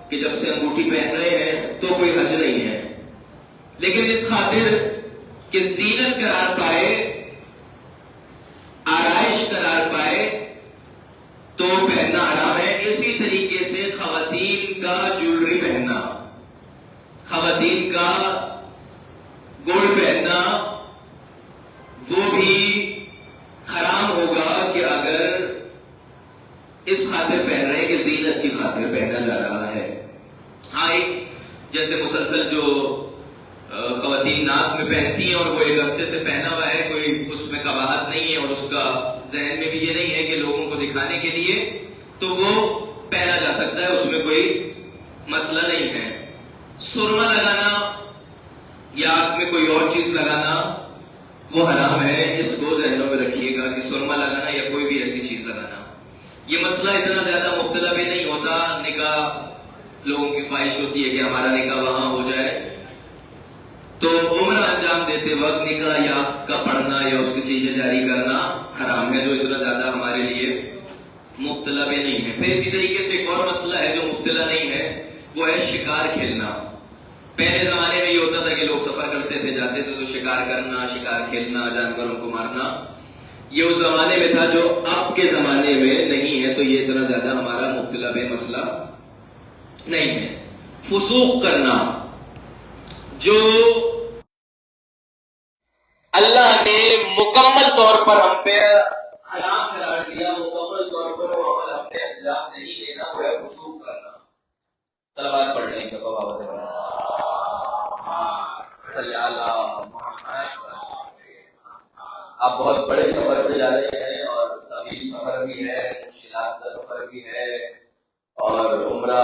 کہ جب سے انگوٹھی پہن رہے ہیں تو کوئی حرج نہیں ہے، لیکن اس خاطر کہ زینت قرار پائے، آرائش قرار پائے تو پہننا حرام ہے. اسی طریقے سے خواتین کا جیولری پہننا، خواتین کا گولڈ پہننا، وہ بھی حرام ہوگا کہ اگر اس خاطر پہن رہے ہیں کہ زینت کی خاطر پہنا جا رہا ہے. ہاں، ایک جیسے مسلسل جو خواتین ناک میں پہنتی ہیں اور وہ ایک عرصے سے پہنا ہوا ہے، کوئی اس میں قباحت نہیں ہے اور اس کا ذہن میں بھی یہ نہیں ہے کہ لوگوں کو دکھانے کے لیے، تو وہ پہنا جا سکتا ہے، اس میں کوئی مسئلہ نہیں ہے. سرما لگانا یا آنکھ میں کوئی اور چیز لگانا وہ حرام ہے. اس کو ذہنوں میں رکھیے گا کہ سرما لگانا یا کوئی بھی ایسی چیز لگانا، یہ مسئلہ اتنا زیادہ مبتلا بھی نہیں ہوتا. نکاح لوگوں کی خواہش ہوتی ہے کہ ہمارا نکاح وہاں ہو جائے، تو عمرہ انجام دیتے وقت نکاح یا کا پڑھنا یا اس کی سیدھے جاری کرنا حرام ہے، جو اتنا زیادہ ہمارے لیے مبتلا بھی نہیں ہے. پھر اسی طریقے سے ایک اور مسئلہ ہے جو مبتلا نہیں ہے، وہ ہے شکار کھیلنا. پہلے زمانے میں یہ ہوتا تھا کہ لوگ سفر کرتے تھے، جاتے تھے تو شکار کرنا، شکار کھیلنا، جانوروں کو مارنا، یہ اس زمانے میں تھا، جو اب کے زمانے میں نہیں ہے. تو یہ اتنا زیادہ ہمارا مبتلا بے مسئلہ نہیں ہے. فسوق کرنا، جو اللہ نے مکمل طور پر ہم پہ حرام قرار دیا، مکمل طور پر وہ عمل ہم نے انجام نہیں دینا، وہ ہے فسوق کرنا. صلوات پڑھ لیں گے بابا صلی اللہ محمد. آپ بہت بڑے سفر پہ جا رہے ہیں اور طویل سفر بھی ہے، مشکلات کا سفر بھی ہے، اور عمرہ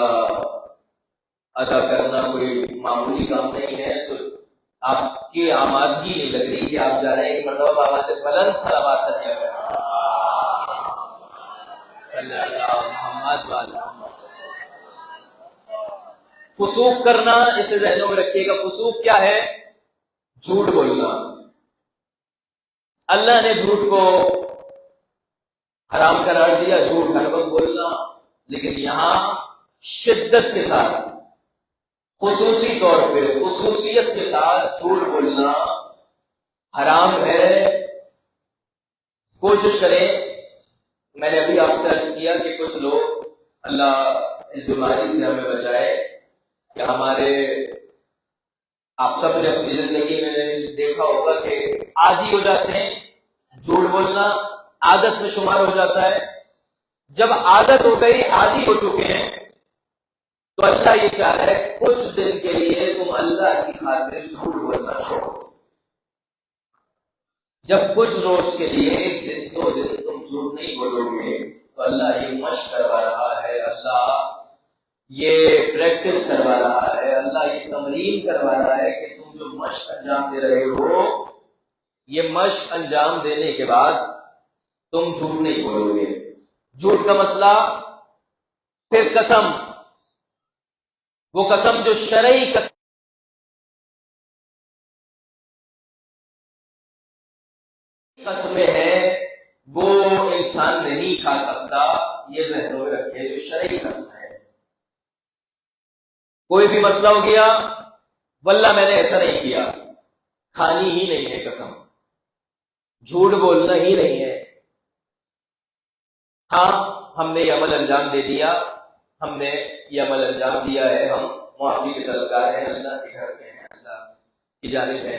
ادا کرنا کوئی معمولی کام نہیں ہے. تو آپ کی آمادگی نہیں لگ رہی کہ آپ جا رہے ہیں. ایک مرتبہ بابا سے بلند صلوات صلی اللہ محمد. فسوق کرنا، اسے ذہنوں میں رکھیے گا. فسوق کیا ہے؟ جھوٹ بولنا. اللہ نے جھوٹ کو حرام قرار دیا، جھوٹ ہر وقت بولنا، لیکن یہاں شدت کے ساتھ، خصوصی طور پہ، خصوصیت کے ساتھ جھوٹ بولنا حرام ہے. کوشش کریں، میں نے ابھی آپ سے عرض کیا کہ کچھ لوگ، اللہ اس بیماری سے ہمیں بچائے، کہ ہمارے، آپ سب نے اپنی زندگی میں دیکھا ہوگا کہ عادی ہو جاتے ہیں، جھوٹ بولنا عادت میں شمار ہو جاتا ہے. جب عادت ہو گئی، عادی ہو چکے ہیں، تو اللہ یہ چاہ رہا ہے کچھ دن کے لیے تم اللہ کی خاطر جھوٹ بولنا چھوڑو. جب کچھ روز کے لیے، ایک دن دو دن تم جھوٹ نہیں بولو گے، تو اللہ یہ مشق کروا رہا ہے، اللہ یہ پریکٹس کروا رہا ہے، اللہ یہ تمرین کروا رہا ہے کہ تم جو مشق انجام دے رہے ہو، یہ مشق انجام دینے کے بعد تم جھوٹ نہیں بولو گے. جھوٹ کا مسئلہ، پھر قسم، وہ قسم جو شرعی قسمیں ہیں، وہ انسان نہیں کھا سکتا. یہ ذہنوں میں رکھے، جو شرعی قسم ہے. کوئی بھی مسئلہ ہو گیا، واللہ میں نے ایسا نہیں کیا، کھانی ہی نہیں ہے قسم، جھوٹ بولنا ہی نہیں ہے. ہاں، ہم نے یہ عمل انجام دے دیا، ہم نے یہ عمل انجام دیا ہے، ہم معافی کے طلبگار ہیں، اللہ کے گھر میں ہیں، اللہ کی جانب ہے.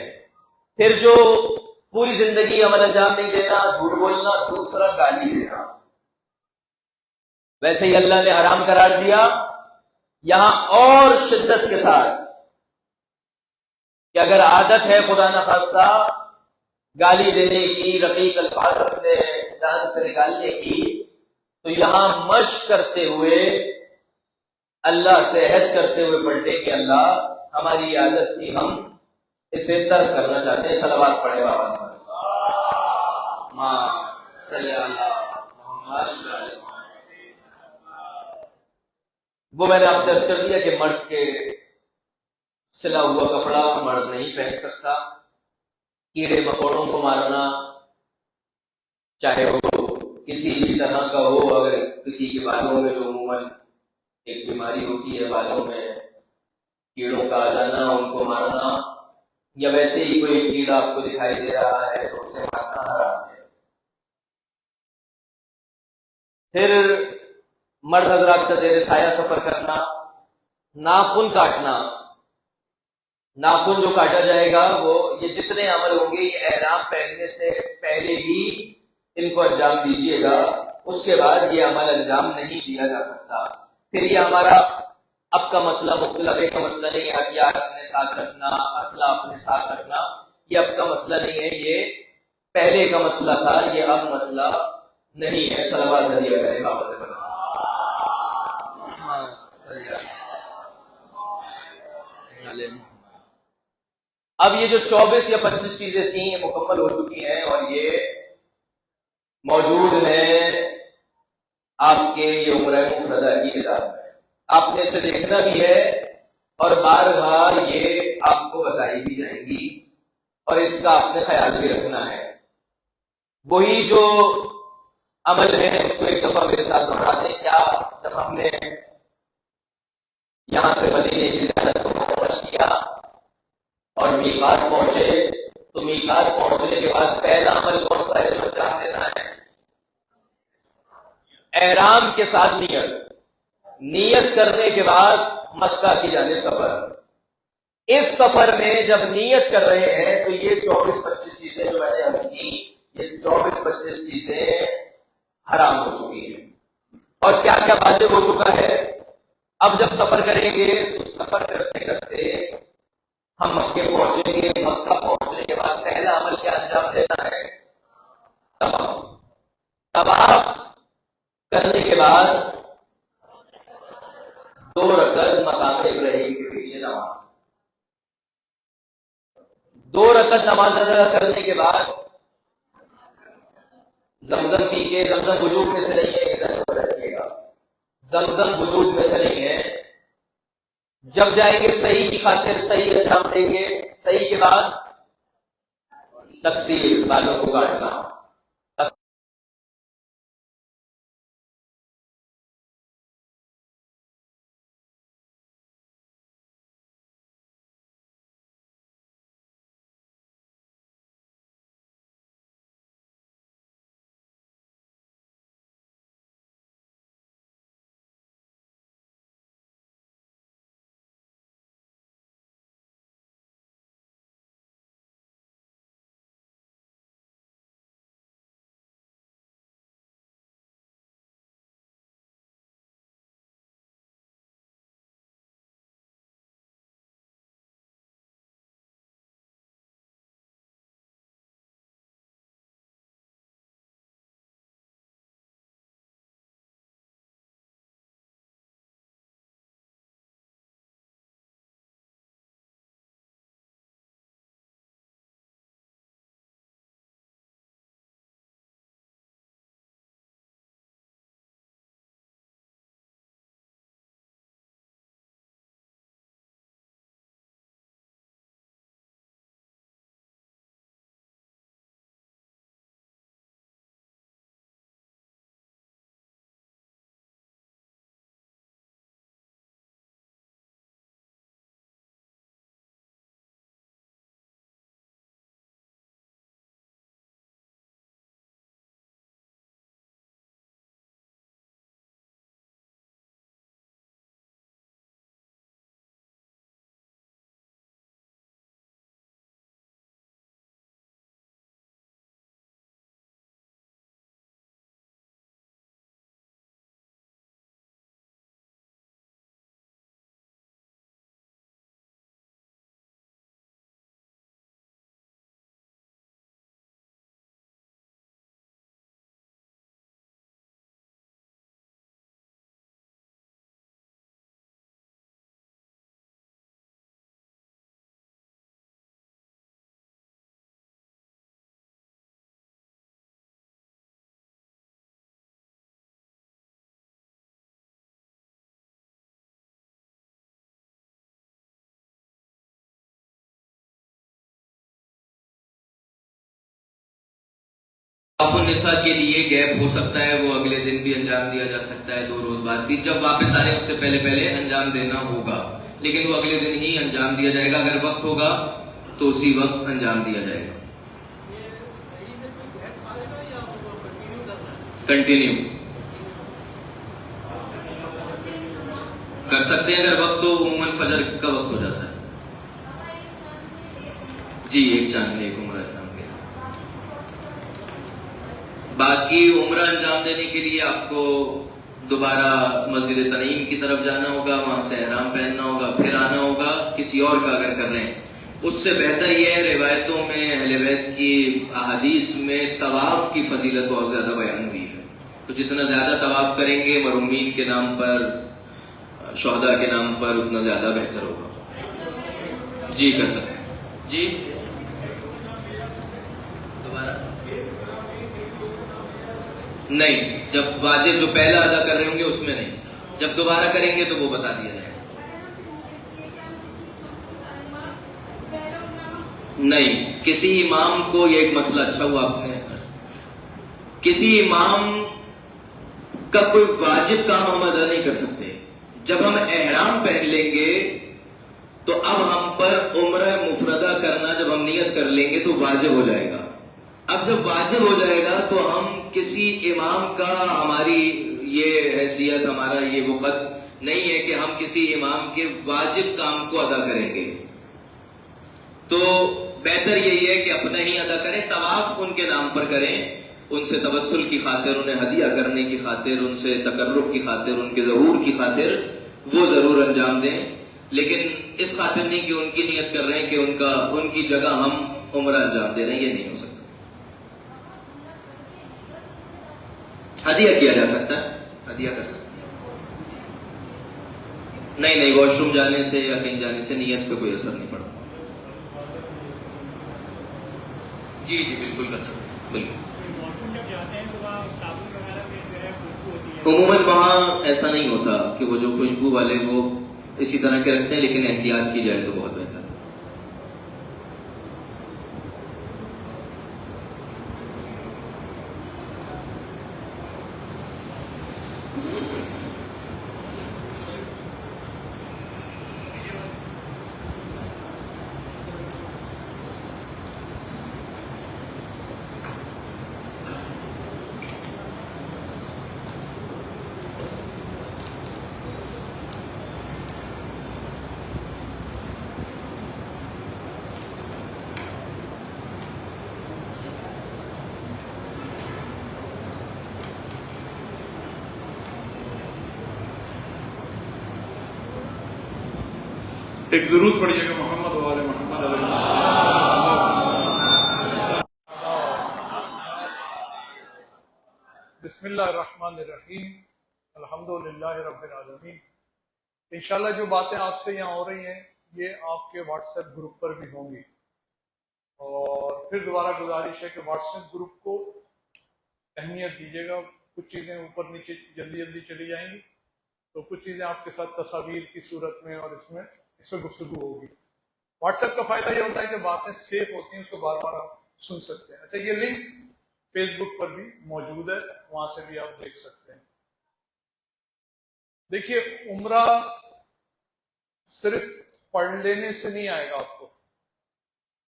پھر جو پوری زندگی عمل انجام نہیں دینا، جھوٹ بولنا، دوسرا گالی دینا، ویسے ہی اللہ نے حرام قرار دیا، یہاں اور شدت کے ساتھ کہ اگر عادت ہے خدا نخواستہ گالی دینے کی، رقیق الفاظ اپنے دہن سے نکالنے کی، تو یہاں مشق کرتے ہوئے اللہ سے عہد کرتے ہوئے پڑھنے کہ اللہ ہماری یہ عادت تھی، ہم اسے ترک کرنا چاہتے ہیں. صلوات پڑھے بابا ماں صلی اللہ محمد. وہ میں نے آپ سے عرض کر دیا کہ مرد کے سلا ہوا کپڑا مرد نہیں پہن سکتا. کیڑے مکوڑوں کو مارنا، چاہے وہ کسی بھی طرح کا ہو، اگر کسی کے بالوں میں جو عموماً ایک بیماری ہوتی ہے بالوں میں کیڑوں کا آ جانا، ان کو مارنا، یا ویسے ہی کوئی کیڑا آپ کو دکھائی دے رہا ہے تو اسے مارنا حرام ہے. پھر مرد حضرات کا زیر سایہ سفر کرنا، ناخن کاٹنا. ناخن جو کاٹا جائے گا وہ یہ جتنے عمل ہوں گے یہ احرام پہننے سے پہلے ہی ان کو انجام دیجیے گا، اس کے بعد یہ عمل انجام نہیں دیا جا سکتا. پھر یہ ہمارا اب کا مسئلہ مختلف کا مسئلہ نہیں ہے، ہتھیار اپنے ساتھ رکھنا، اسلحہ اپنے ساتھ رکھنا، یہ اب کا مسئلہ نہیں ہے، یہ پہلے کا مسئلہ تھا، یہ اب مسئلہ نہیں ہے. صلوات ہدیہ کریں بابا. اب یہ جو 24 یا 25 چیزیں تھیں یہ مکمل ہو چکی ہیں اور یہ موجود ہیں آپ کے یہ عمرہ مفردہ کی کتاب میں. آپ نے اسے دیکھنا بھی ہے اور بار بار یہ آپ کو بتائی بھی جائیں گی اور اس کا آپ نے خیال بھی رکھنا ہے. وہی جو عمل ہے اس کو ایک دفعہ میرے ساتھ دوہرا دیں. کیا جب ہم نے یہاں سے مدینے کی زیارت کو مکمل کیا اور میقات پہنچے تو میقات پہنچنے کے بعد پہلا عمل کون سا ہے جو جان دینا ہے؟ احرام کے ساتھ نیت کرنے کے بعد مکہ کی جانب سفر. اس سفر میں جب نیت کر رہے ہیں تو یہ 24-25 چیزیں جو میں نے عرض کی، یہ 24-25 چیزیں حرام ہو چکی ہیں. اور کیا کیا واجب ہو چکا ہے؟ اب جب سفر کریں گے تو سفر کرتے کرتے ہم مکے پہنچیں گے. مکہ پہنچنے کے بعد پہلا عمل کیا انجام دینا ہے؟ طواف کرنے کے بعد 2 رکعت مقام ابراہیم کے پیچھے نماز. 2 رکعت نماز ادا کرنے کے بعد زمزم پی کے، زمزم وجود میں سے نہیں ہے، ذہن میں رکھیے گا، زمزم وجود میں سے نہیں ہے. جب جائیں گے صحیح کی خاطر صحیح انجام دیں گے. صحیح کے بعد تقصیر، بالوں کو کاٹنا. طواف النساء کے لیے گیپ ہو سکتا ہے، وہ اگلے دن بھی انجام دیا جا سکتا ہے، 2 روز بعد بھی، جب واپس آ رہے ہیں اس سے پہلے انجام دینا ہوگا، لیکن وہ اگلے دن ہی انجام دیا جائے گا. اگر وقت ہوگا تو اسی وقت انجام دیا جائے گا. کنٹینیو کر سکتے ہیں اگر وقت تو عموماً فجر کا وقت ہو جاتا ہے. جی، ایک چاند ایک عمرہ انجام کے. باقی عمرہ انجام دینے کے لیے آپ کو دوبارہ مسجد تنعیم کی طرف جانا ہوگا، وہاں سے احرام پہننا ہوگا، پھر آنا ہوگا. کسی اور کا اگر کر رہے ہیں اس سے بہتر یہ ہے، روایتوں میں اہل بیت کی احادیث میں طواف کی فضیلت بہت زیادہ بیان ہوئی ہے، تو جتنا زیادہ طواف کریں گے مرحومین کے نام پر، شہداء کے نام پر، اتنا زیادہ بہتر ہوگا. جی کر سکتے ہیں. جی دوبارہ نہیں، جب واجب جو پہلا ادا کر رہے ہوں گے اس میں نہیں، جب دوبارہ کریں گے تو وہ بتا دیا جائے گا. نہیں، کسی امام کو، یہ ایک مسئلہ اچھا ہوا آپ نے، کسی امام کا کوئی واجب کام ہم ادا نہیں کر سکتے. جب ہم احرام پہن لیں گے تو اب ہم پر عمرہ مفردہ کرنا، جب ہم نیت کر لیں گے تو واجب ہو جائے گا. اب جب واجب ہو جائے گا تو ہم کسی امام کا، ہماری یہ حیثیت، ہمارا یہ وقت نہیں ہے کہ ہم کسی امام کے واجب کام کو ادا کریں گے. تو بہتر یہی ہے کہ اپنا ہی ادا کریں. طواف ان کے نام پر کریں، ان سے توسل کی خاطر، انہیں ہدیہ کرنے کی خاطر، ان سے تقرب کی خاطر، ان کے ظہور کی خاطر وہ ضرور انجام دیں، لیکن اس خاطر نہیں کہ ان کی نیت کر رہے ہیں کہ ان کی جگہ ہم عمرہ انجام دے رہے ہیں. یہ نہیں ہو سکتا. ہدیہ کیا جا سکتا ہے، ہدیہ کر سکتے ہیں. نہیں، واش روم جانے سے یا کہیں جانے سے نیت پہ کوئی اثر نہیں پڑتا. جی بالکل کر سکتے ہیں، بالکل. عموماً وہاں ایسا نہیں ہوتا کہ وہ جو خوشبو والے وہ اسی طرح کے رکھتے ہیں، لیکن احتیاط کی جائے تو بہت بہتر. ایک ضرور پڑھیے گا محمد وآل محمد علیہ السلام. بسم اللہ الرحمن الرحیم، الحمدللہ رب العالمین. انشاءاللہ جو باتیں آپ سے یہاں ہو رہی ہیں یہ آپ کے واٹس ایپ گروپ پر بھی ہوں گی، اور پھر دوبارہ گزارش ہے کہ واٹس ایپ گروپ کو اہمیت دیجیے گا. کچھ چیزیں اوپر نیچے جلدی چلی جائیں گی، تو کچھ چیزیں آپ کے ساتھ تصاویر کی صورت میں اور اس میں گفتگو ہوگی. واٹس ایپ کا فائدہ یہ ہوتا ہے کہ باتیں سیف ہوتی ہیں، اس کو بار بار آپ سن سکتے ہیں. اچھا، یہ لنک فیس بک پر بھی موجود ہے، وہاں سے بھی آپ دیکھ سکتے ہیں. دیکھیے، عمرہ صرف پڑھ لینے سے نہیں آئے گا آپ کو.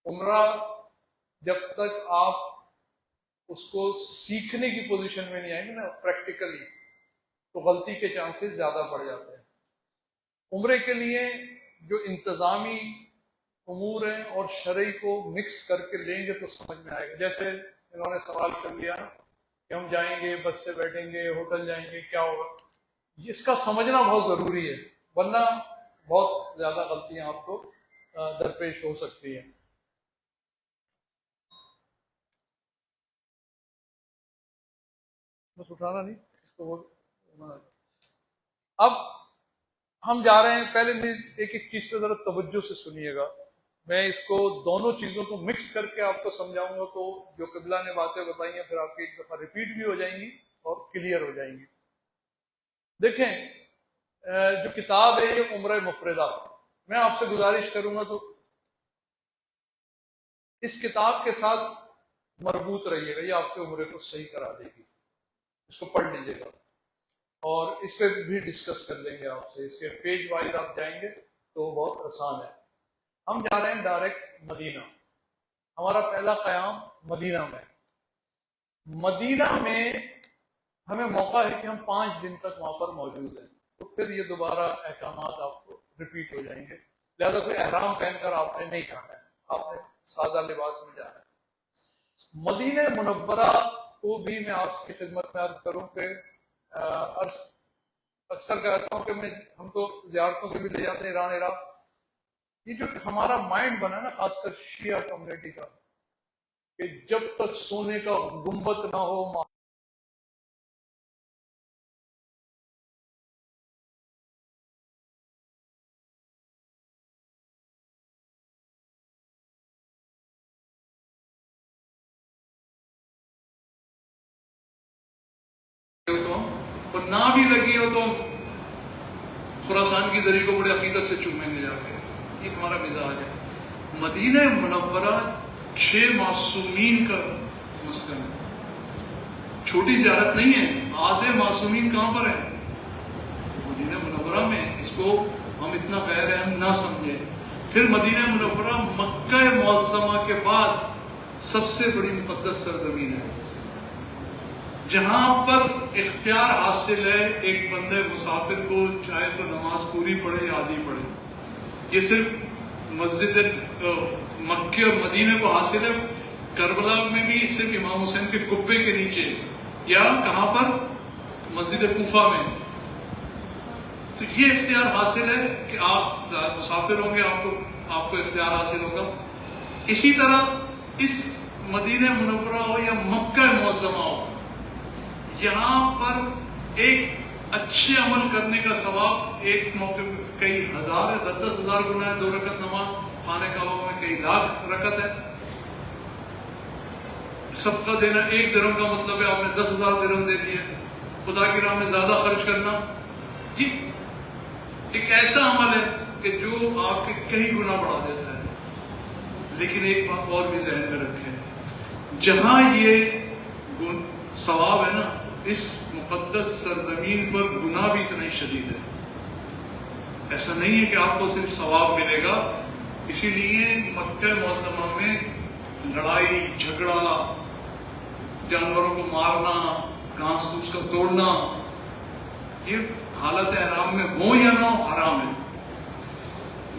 عمرہ جب تک آپ اس کو سیکھنے کی پوزیشن میں نہیں آئیں گے نا پریکٹیکلی، تو غلطی کے چانسز زیادہ بڑھ جاتے ہیں. عمرے کے لیے جو انتظامی امور ہیں اور شرعی کو مکس کر کے لیں گے تو سمجھ میں آئے گا. جیسے انہوں نے سوال کر لیا کہ ہم جائیں گے، بس سے بیٹھیں گے، ہوٹل جائیں گے، کیا ہوگا. اس کا سمجھنا بہت ضروری ہے، ورنہ بہت زیادہ غلطیاں آپ کو درپیش ہو سکتی ہیں. بس اٹھانا نہیں اس کو. اب ہم جا رہے ہیں، پہلے میں ایک چیز پہ ذرا توجہ سے سنیے گا. میں اس کو دونوں چیزوں کو مکس کر کے آپ کو سمجھاؤں گا، تو جو قبلہ نے باتیں بتائی ہیں پھر آپ کی ایک دفعہ ریپیٹ بھی ہو جائیں گی اور کلیئر ہو جائیں گی. دیکھیں، جو کتاب ہے یہ عمرہ مفردہ، میں آپ سے گزارش کروں گا تو اس کتاب کے ساتھ مربوط رہیے گا، یہ آپ کے عمرے کو صحیح کرا دے گی. اس کو پڑھ لیجیے گا اور اس پہ بھی ڈسکس کر لیں گے آپ سے. اس کے پیج وائز آپ جائیں گے تو بہت آسان ہے. ہم جا رہے ہیں ڈائریکٹ مدینہ. ہمارا پہلا قیام مدینہ میں. مدینہ میں ہمیں موقع ہے کہ ہم 5 دن تک وہاں پر موجود ہیں، تو پھر یہ دوبارہ احکامات آپ کو ریپیٹ ہو جائیں گے. لہذا کوئی احرام پہن کر آپ نے نہیں جانا ہے، آپ نے سادہ لباس میں جانا ہے. مدینہ منورہ کو بھی میں آپ کی خدمت میں عرض کروں کہ اکثر کہتا ہوں کہ ہم تو زیارتوں سے بھی لے جاتے ہیں ایران عراق. یہ جو ہمارا مائنڈ بنا نا خاص کر شیعہ کمیونٹی کا، کہ جب تک سونے کا گنبد نہ ہو اور نہ بھی لگی ہو تو خراسان کی زری کو بڑے عقیدت سے چومیں گے جا کے. یہ ہمارا مزاج ہے. مدینہ منورہ 6 معصومین کا مسکن ہے. چھوٹی زیارت نہیں ہے. آدھے معصومین کہاں پر ہیں؟ مدینہ منورہ میں. اس کو ہم اتنا غیر اہم نہ سمجھیں. پھر مدینہ منورہ مکہ معظمہ کے بعد سب سے بڑی مقدس سرزمین ہے، جہاں پر اختیار حاصل ہے ایک بندے مسافر کو، چاہے تو نماز پوری پڑھے یا آدھی پڑھے. یہ صرف مسجد مکے اور مدینے کو حاصل ہے. کربلا میں بھی صرف امام حسین کے قبے کے نیچے، یا کہاں پر؟ مسجد کوفہ میں. تو یہ اختیار حاصل ہے کہ آپ مسافر ہوں گے، آپ کو اختیار حاصل ہوگا. اسی طرح اس مدینہ منورہ ہو یا مکہ معظمہ ہو، یہاں پر ایک اچھے عمل کرنے کا ثواب ایک موقع کئی ہزار ہے، 10,000 گنا ہے. 2 رکعت نماز خانہ کعبہ میں کئی لاکھ رکعت ہے. صدقہ دینا 1 درہم کا مطلب ہے آپ نے 10,000 درہم دے دیے. خدا کی راہ میں زیادہ خرچ کرنا، یہ ایک ایسا عمل ہے کہ جو آپ کے کئی گنا بڑھا دیتا ہے. لیکن ایک بات اور بھی ذہن میں رکھیں، جہاں یہ ثواب ہے نا، اس مقدس سرزمین پر گناہ بھی اتنا ہی شدید ہے. ایسا نہیں ہے کہ آپ کو صرف ثواب ملے گا. اسی لیے مکہ معظمہ میں لڑائی جھگڑا، جانوروں کو مارنا، گھاس پھوس کا توڑنا، یہ حالت احرام میں ہو یا نہ ہو حرام ہے.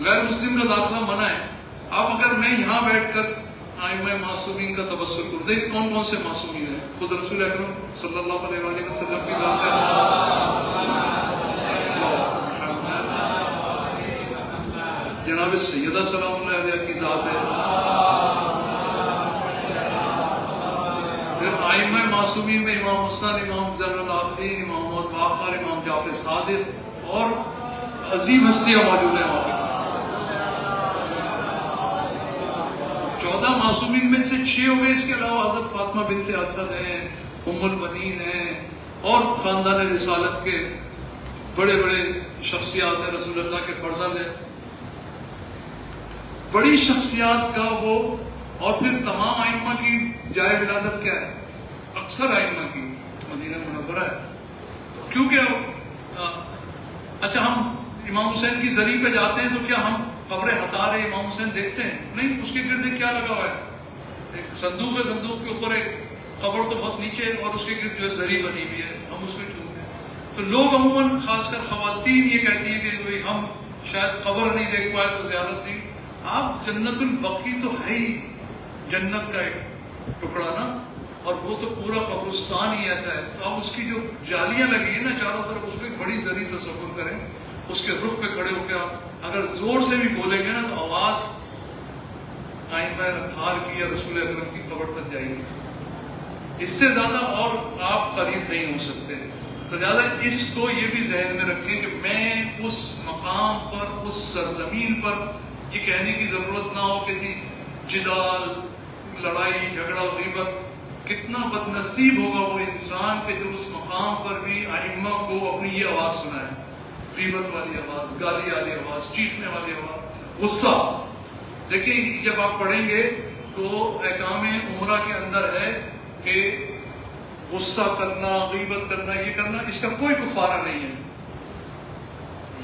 غیر مسلم کا داخلہ منع ہے. اب اگر میں یہاں بیٹھ کر ائمہ معصومین کا تبصر کروں، دیکھ کون کون سے معصومین ہیں. خود رسول اکرم صلی اللہ علیہ وآلہ وسلم کی ذات ہے، جناب سیدہ سلام اللہ علیہ کی ذات ہے. پھر ائمہ معصومین میں امام حسن، امام زین العابدین، امام محمد باقر، امام جعفر صادق اور عظیم ہستیاں موجود ہیں وہاں پہ. 14 معصومین میں سے 6 ہو گئے. اس کے علاوہ حضرت فاطمہ بنت اسد ہیں، ام البنین ہیں، اور خاندان رسالت کے بڑے بڑے شخصیات ہیں، رسول اللہ کے فرزند ہیں. بڑی شخصیات کا وہ. اور پھر تمام ائمہ کی جائے ولادت کیا ہے؟ اکثر ائمہ کی مدینہ منورہ ہے. کیونکہ اچھا ہم امام حسین کی زری پہ جاتے ہیں تو کیا ہم قبر ہٹا رہے امام حسین دیکھتے ہیں؟ نہیں. اس کے گرد کیا لگا ہوا ہے؟ ایک صندوق ہے، صندوق کے اوپر ایک قبر تو بہت نیچے ہے، اور اس کے گرد جو ہے زری بنی ہوئی ہے، ہم اس کو چومتے ہیں. تو لوگ عموماً خاص کر خواتین یہ کہتی ہیں کہ بھئی ہم شاید قبر نہیں دیکھ پائے تو زیارت نہیں. آپ جنت البقیع تو ہے ہی جنت کا ایک ٹکڑا نا، اور وہ تو پورا قبرستان ہی ایسا ہے. تو اب اس کی جو جالیاں لگی ہیں نا چاروں طرف، اس کو ایک بڑی زری تصور کریں. اس کے رخ پہ کھڑے ہو کے آپ اگر زور سے بھی بولیں گے نا تو آواز ائمہ اطہار کی یا رسول اکرم کی قبر تک جائے گی. اس سے زیادہ اور آپ قریب نہیں ہو سکتے. تو لہٰذا اس کو یہ بھی ذہن میں رکھیں کہ میں اس مقام پر، اس سرزمین پر یہ کہنے کی ضرورت نہ ہو کہ جی جدال، لڑائی جھگڑا، غیبت. کتنا بد نصیب ہوگا وہ انسان کہ جو اس مقام پر بھی ائمہ کو اپنی یہ آواز سنائے، غیبت والی آواز، گالی والی آواز، چیخنے والی آواز، غصہ. دیکھیں جب آپ پڑھیں گے تو احکام عمرہ کے اندر ہے کہ غصہ کرنا، غیبت کرنا، یہ کرنا، اس کا کوئی کفارہ نہیں ہے،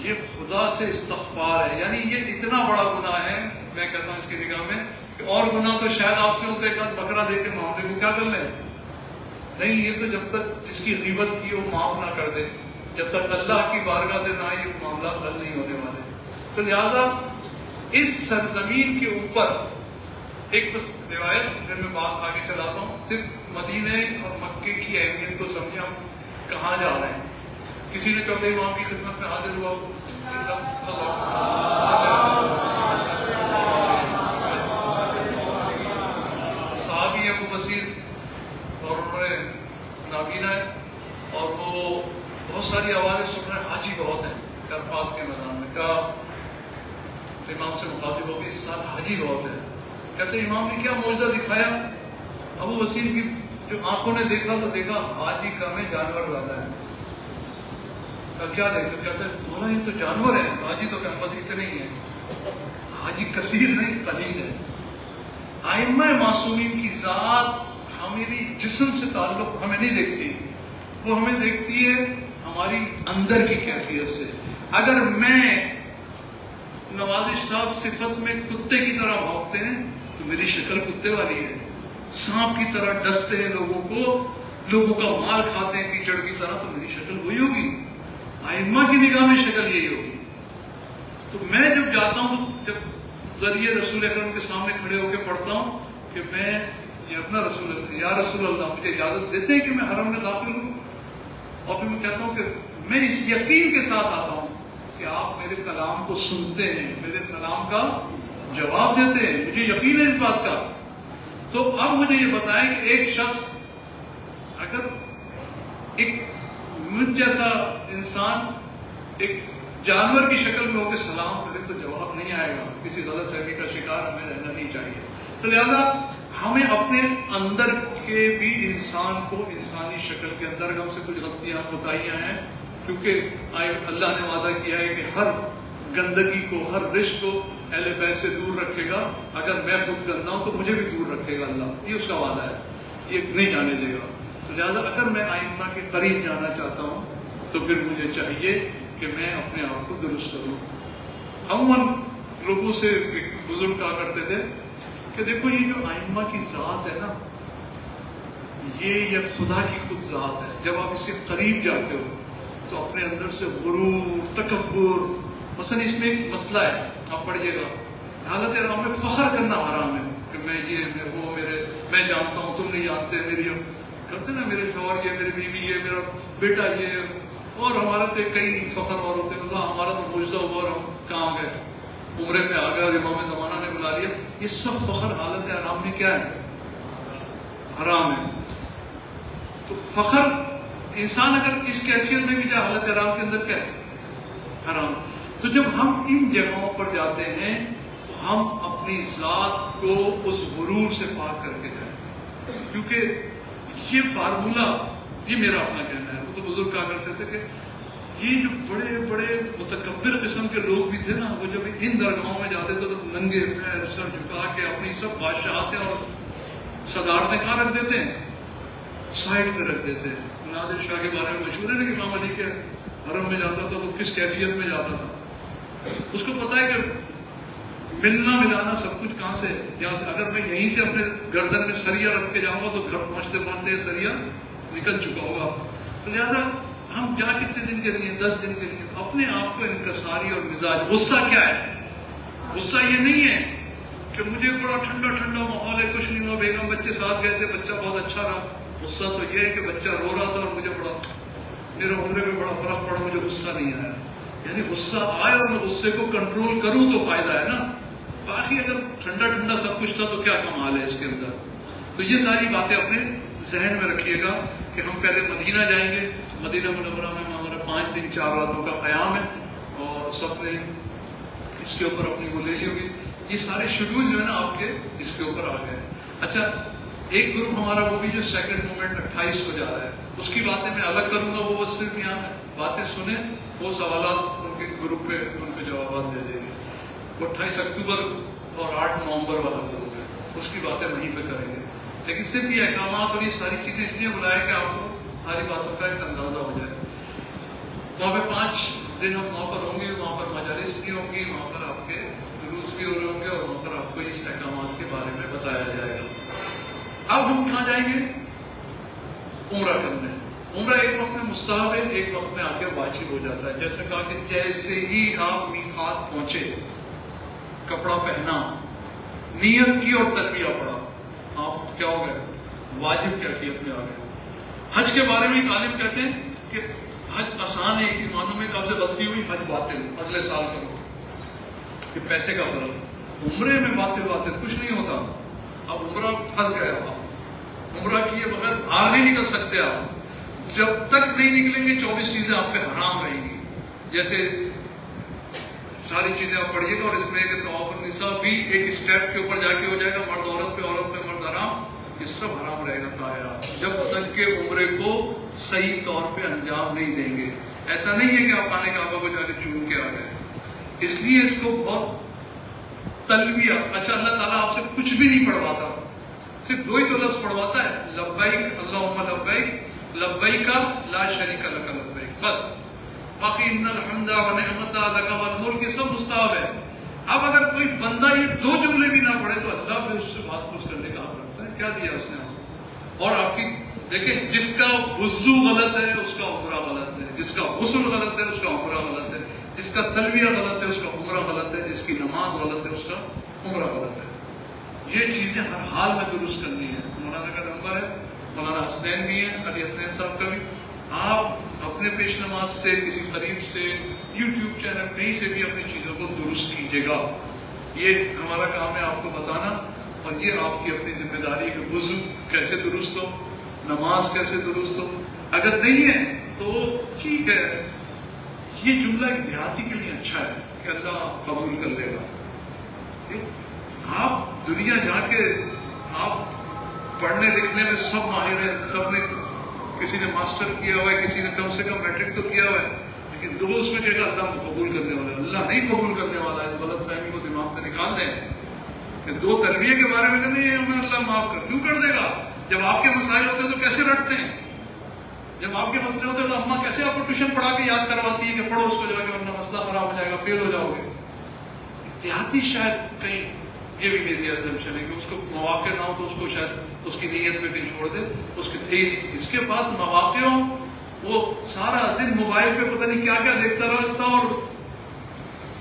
یہ خدا سے استغفار ہے. یعنی یہ اتنا بڑا گناہ ہے، میں کہتا ہوں اس کی نگاہ میں کہ اور گناہ تو شاید آپ سے ہوتے ایک آدھ بکرا دے کے معاملے کو کیا کر لیں. نہیں، یہ تو جب تک جس کی غیبت کی وہ معاف نہ کر دے، جب تک اللہ کی بارگاہ سے نہ یہ معاملات حل نہیں ہونے والے. تو لہذا اس سرزمین کے اوپر ایک بس روایت، پھر میں بات آگے چلاتا ہوں، صرف مدینے اور مکے کی اہمیت کو سمجھیں ہم کہاں جا رہے ہیں. کسی نے چوتھے امام کی خدمت میں حاضر ہوا، صحابی ابو بصیر اور انہوں نے نابینا ہے اور وہ بہت ساری آوازیں سن رہے ہیں، حاجی بہت ہیں عرفات کے میدان میں. کہا امام سے مخاطب ہو کہ اس سال حاجی بہت ہے. کہتے امام نے کیا معجزہ دکھایا؟ ابو بصیر کی جو آنکھوں نے دیکھا تو دیکھا حاجی کم ہے، جانور زیادہ ہے. کیا دیکھا؟ کہتے بولا یہ تو جانور ہے، حاجی تو بس اتنے ہی ہیں. حاجی کثیر نہیں، قلیل ہے. ائمہ معصومین کی ذات ہماری جسم سے تعلق ہمیں نہیں دیکھتی، وہ ہمیں دیکھتی ہے ہماری اندر کی کیفیت سے. اگر میں نوازش صاحب صفت میں کتے کی طرح بھونکتے ہیں تو میری شکل کتے والی ہے. سانپ کی طرح ڈستے ہیں لوگوں کو، لوگوں کا مال کھاتے ہیں کیچڑ کی طرح، تو میری شکل وہی ہوگی. ائمہ کی نگاہ میں شکل یہی ہوگی. تو میں جب جاتا ہوں، جب ذریعے رسول اکرم کے سامنے کھڑے ہو کے پڑھتا ہوں کہ میں یہ اپنا رسول اللہ، یا رسول اللہ مجھے اجازت دیتے ہیں کہ میں حرم میں داخل ہوں، اور پھر میں کہتا ہوں کہ میں اس یقین کے ساتھ آتا ہوں کہ آپ میرے کلام کو سنتے ہیں، میرے سلام کا جواب دیتے ہیں، مجھے یقین ہے اس بات کا. تو اب مجھے یہ بتائیں کہ ایک شخص اگر ایک مجھ جیسا انسان ایک جانور کی شکل میں ہو کے سلام کرے تو جواب نہیں آئے گا. کسی غلط فہمی کا شکار ہمیں رہنا نہیں چاہیے. تو لہذا ہمیں اپنے اندر کے بھی انسان کو انسانی شکل کے اندر ہم سے کچھ غلطیاں بتائیاں ہیں، کیونکہ اللہ نے وعدہ کیا ہے کہ ہر گندگی کو، ہر رش کو اہل بیت سے دور رکھے گا. اگر میں خود گندا ہوں تو مجھے بھی دور رکھے گا اللہ، یہ اس کا وعدہ ہے، یہ نہیں جانے دے گا. تو لہٰذا اگر میں ائمہ کے قریب جانا چاہتا ہوں تو پھر مجھے چاہیے کہ میں اپنے آپ کو درست کروں. عموماً لوگوں سے ایک بزرگ کہا کرتے تھے کہ دیکھو یہ جو ائمہ کی ذات ہے نا، یہ خدا کی خود ذات ہے. جب آپ اس کے قریب جاتے ہو تو اپنے اندر سے غرور، تکبر، مثلا اس میں ایک مسئلہ ہے، آپ پڑھیے گا، حالت رام میں فخر کرنا حرام ہے کہ میں یہ، میں وہ، میں جانتا ہوں تم نہیں جانتے، میری کرتے نا میرے شوہر یہ، میری بیوی یہ، میرا بیٹا یہ، اور ہمارے تو کئی فخر اور ہوتے ہیں. اللہ ہمارا تو معجزہ ہوا اور ہم کہاں گئے، عمرے میں آ گئے اور امام زمانہ نے بلا لیا. یہ سب فخر حالت حرام میں کیا ہے؟ حرام ہے. تو فخر انسان اگر اس کیفیت میں بھی جائے حالت حرام کے اندر کیا ہے؟ حرام. تو جب ہم ان جگہوں پر جاتے ہیں تو ہم اپنی ذات کو اس غرور سے پاک کر کے جائیں، کیونکہ یہ فارمولہ، یہ میرا اپنا کہنا ہے. وہ تو بزرگ کہا کرتے تھے کہ یہ جو بڑے بڑے متکبر قسم کے لوگ بھی تھے نا، وہ جب ان درگاہوں میں جاتے تھے تو ننگے پیر سر جھکا کے اپنی سب بادشاہتیں اور صدارتیں کہاں رکھ دیتے ہیں؟ سائڈ پہ رکھ دیتے ہیں. نادر شاہ کے بارے میں مشہور ہے نا کہ امام علی کے حرم میں جاتا تھا تو کس کیفیت میں جاتا تھا. اس کو پتا ہے کہ ملنا ملانا سب کچھ کہاں سے، یہاں سے. اگر میں یہیں سے اپنے گردن میں سریا رکھ کے جاؤں گا تو گھر پہنچتے پہنچتے سریا نکل چکا ہوگا. تو لہٰذا ہم جا کتنے دن کے لیے؟ 10 دن کے لیے. اپنے آپ کو انکساری اور مزاج. غصہ کیا ہے؟ غصہ یہ نہیں ہے کہ مجھے بڑا ٹھنڈا ٹھنڈا ماحول ہے، کچھ نہیں ہوا، بیگم بچے ساتھ گئے تھے، بچہ بہت اچھا رہا. غصہ تو یہ ہے کہ بچہ رو رہا تھا اور مجھے میرے عمرے میں بڑا فرق پڑا، مجھے غصہ نہیں آیا. یعنی غصہ آئے اور میں غصے کو کنٹرول کروں تو فائدہ ہے نا. باقی اگر ٹھنڈا ٹھنڈا سب کچھ تھا تو کیا کمال ہے اس کے اندر. تو یہ ساری باتیں اپنے ذہن میں رکھیے گا کہ ہم پہلے مدینہ جائیں گے. مدینہ منورہ میں ہمارا 5 دن 4 راتوں کا قیام ہے اور سب نے اس کے اوپر اپنی وہ لے لی ہوگی. یہ سارے شیڈول جو ہے نا آپ کے اس کے اوپر آ گئے. اچھا، ایک گروپ ہمارا وہ بھی جو سیکنڈ مومنٹ 28 کو جا رہا ہے، اس کی باتیں میں الگ کروں گا. وہ بس صرف یہاں باتیں سنیں، وہ سوالات ان کے گروپ پہ ان کے جوابات دے دیں گے. وہ 28 اکتوبر اور 8 نومبر والا گروپ ہے. اس کی باتیں وہیں پہ کریں گے. لیکن صرف یہ احکامات اور یہ ساری چیزیں اس لیے بلایا کہ آپ کو ساری باتوں کا ایک اندازہ ہو جائے. وہاں پہ 5 دن ہم وہاں پر ہوں گے, وہاں پر مجالس بھی ہوں گی, وہاں پر آپ کے دروس بھی ہو رہے ہوں گے, اور وہاں پر آپ کو اس احکامات کے بارے میں بتایا جائے گا. اب ہم کہاں جائیں گے؟ عمرہ کرنے. عمرہ ایک وقت میں مستحب ہے, ایک وقت میں آ کے واجب ہو جاتا ہے. جیسے کہا کہ جیسے ہی آپ میقات پہنچے, کپڑا پہنا, نیت کی اور تلبیہ پڑا, آپ کیا ہو گئے؟ واجب کیفیت میں آ گئے. حج کے بارے میں ایک عالم کہتے ہیں کہ حج آسان ہے, ایمانوں میں قبض غلطی ہوئی, حج باطل, اگلے سال کرو. کہ پیسے کا فرق. عمرے میں باطل کچھ نہیں ہوتا. اب عمرہ پھنس گیا, آپ عمرہ کیے بغیر باہر نہیں نکل سکتے. آپ جب تک نہیں نکلیں گے 24 چیزیں آپ پہ حرام رہیں گی. جیسے ساری چیزیں آپ پڑھیے گا, اور اس میں کہ طواف النساء بھی ایک اسٹیپ کے اوپر جا کے ہو جائے گا, مرد عورت پہ, عورت پہ مرد حرام, یہ سب حرام رہے گا طاہرہ, جب تک کہ عمرے کو صحیح طور پہ انجام نہیں دیں گے. ایسا نہیں ہے کہ آپ خانہ کعبہ کو جا کے چون کے آ گئے. اس لیے اس کو بہت تلبیہ. اچھا, اللہ تعالیٰ آپ سے کچھ بھی نہیں پڑھواتا, صرف 2 ہی تو لفظ پڑھواتا ہے, لبیک اللہم لبیک لبیک لا شریک لک لبیک, بس. باقی ان الحمد ونعمت لک والملک یہ سب مستحب ہے. اب اگر کوئی بندہ یہ 2 جملے بھی نہ پڑھے تو اللہ بھی اس سے بات پوچھ کرنے کا حق رکھتا ہے. کیا دیا اس نے آپ کو؟ اور آپ کی دیکھیں, جس کا وضو غلط ہے اس کا عمرہ غلط ہے, جس کا غسل غلط ہے اس کا عمرہ غلط ہے, جس کا تلبیہ غلط ہے اس کا عمرہ غلط ہے, جس کی نماز غلط ہے اس کا عمرہ غلط ہے. یہ چیزیں ہر حال میں درست کرنی ہے. مولانا کا نمبر ہے, مولانا حسنین بھی ہیں, علی حسنین صاحب کا بھی. آپ اپنے پیش نماز سے, کسی قریب سے, یوٹیوب چینل کہیں سے بھی اپنی چیزوں کو درست کیجیے گا. یہ ہمارا کام ہے آپ کو بتانا, اور یہ آپ کی اپنی ذمہ داری ہے کہ وضو کیسے درست ہو, نماز کیسے درست ہو. اگر نہیں ہے تو ٹھیک ہے, یہ جملہ ایک دیہاتی کے لیے اچھا ہے کہ اللہ قبول کر لے گا. آپ دنیا جا کے آپ پڑھنے لکھنے میں سب ماہر ہیں, سب نے, کسی نے ماسٹر کیا ہوا ہے, کسی نے کم سے کم میٹرک تو کیا ہوا ہے, لیکن درست میں کہے گا اللہ قبول کرنے والا ہے. اللہ نہیں قبول کرنے والا ہے. اس غلط فہمی کو دماغ سے نکال دیں کہ 2 تربیے کے بارے میں نہیں ہے, ہمیں اللہ معاف کر, کیوں کر دے گا؟ جب آپ کے مسائل ہوتے ہیں تو کیسے رٹتے ہیں؟ جب آپ کے مسئلے ہوتے ہیں تو اماں کیسے آپ کو ٹیوشن پڑھا کے یاد کرواتی ہے کہ پڑھو اس کو جا کے, ورنہ مسئلہ خراب ہو جائے گا, فیل ہو جاؤ گے. دیہاتی شاید کہیں یہ بھی میری ایزمپشن ہے کہ اس کو مواقع نہ ہو تو اس کو شاید اس کی نیت میں کہیں چھوڑ دے, اس کی تھے نہیں. اس کے پاس مواقع ہوں, وہ سارا دن موبائل پہ پتہ نہیں کیا کیا دیکھتا رہتا, اور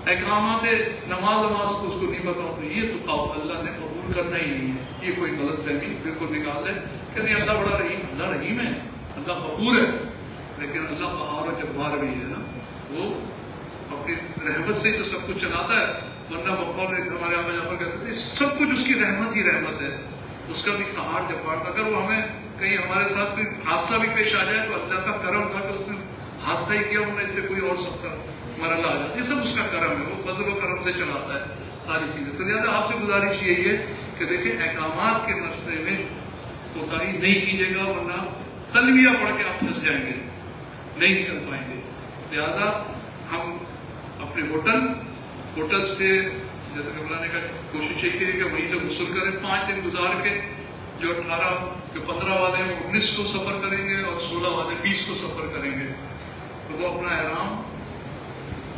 احکامات نماز کو اس کو نہیں پتا. تو یہ تو اللہ نے قبول کرنا ہی نہیں ہے. یہ کوئی غلط فہمی بالکل نکال دے کہ نہیں اللہ بڑا رحیم. اللہ رحیم ہے, اللہ غفور ہے, لیکن اللہ قہار و جبار بھی ہے نا. وہ اپنی رحمت سے ہی تو سب کچھ چلاتا ہے, ورنہ بقول ہمارے یہاں جہاں پر کہتے ہیں سب کچھ اس کی رحمت ہی رحمت ہے. اس کا بھی قہار جبار تھا. اگر وہ ہمیں کہیں ہمارے ساتھ کوئی حادثہ بھی پیش آ جائے تو اللہ کا کرم تھا کہ اس نے حادثہ ہی کیا, انہیں اس سے کوئی اور سب مرحلہ آ جاتا. یہ سب اس کا کرم ہے, وہ فضل و کرم سے چلاتا ہے ساری چیزیں. تو لہٰذا آپ سے گزارش یہی ہے کہ دیکھیں احکامات کے مسئلے میں کوتاہی نہیں کیجیے گا, ورنہ تلبیہ پڑھ کے آپ پھنس جائیں گے, نہیں نکل پائیں گے. لہٰذا ہم اپنے ہوٹل سے جیسے کہ مولانا نے کہا کوشش یہ کی کہ وہیں سے غسل کریں. 5 دن گزار کے جو 18 کے 15 والے ہیں 19 کو سفر کریں گے, اور 16 والے 20 کو سفر کریں گے. تو وہ اپنا احرام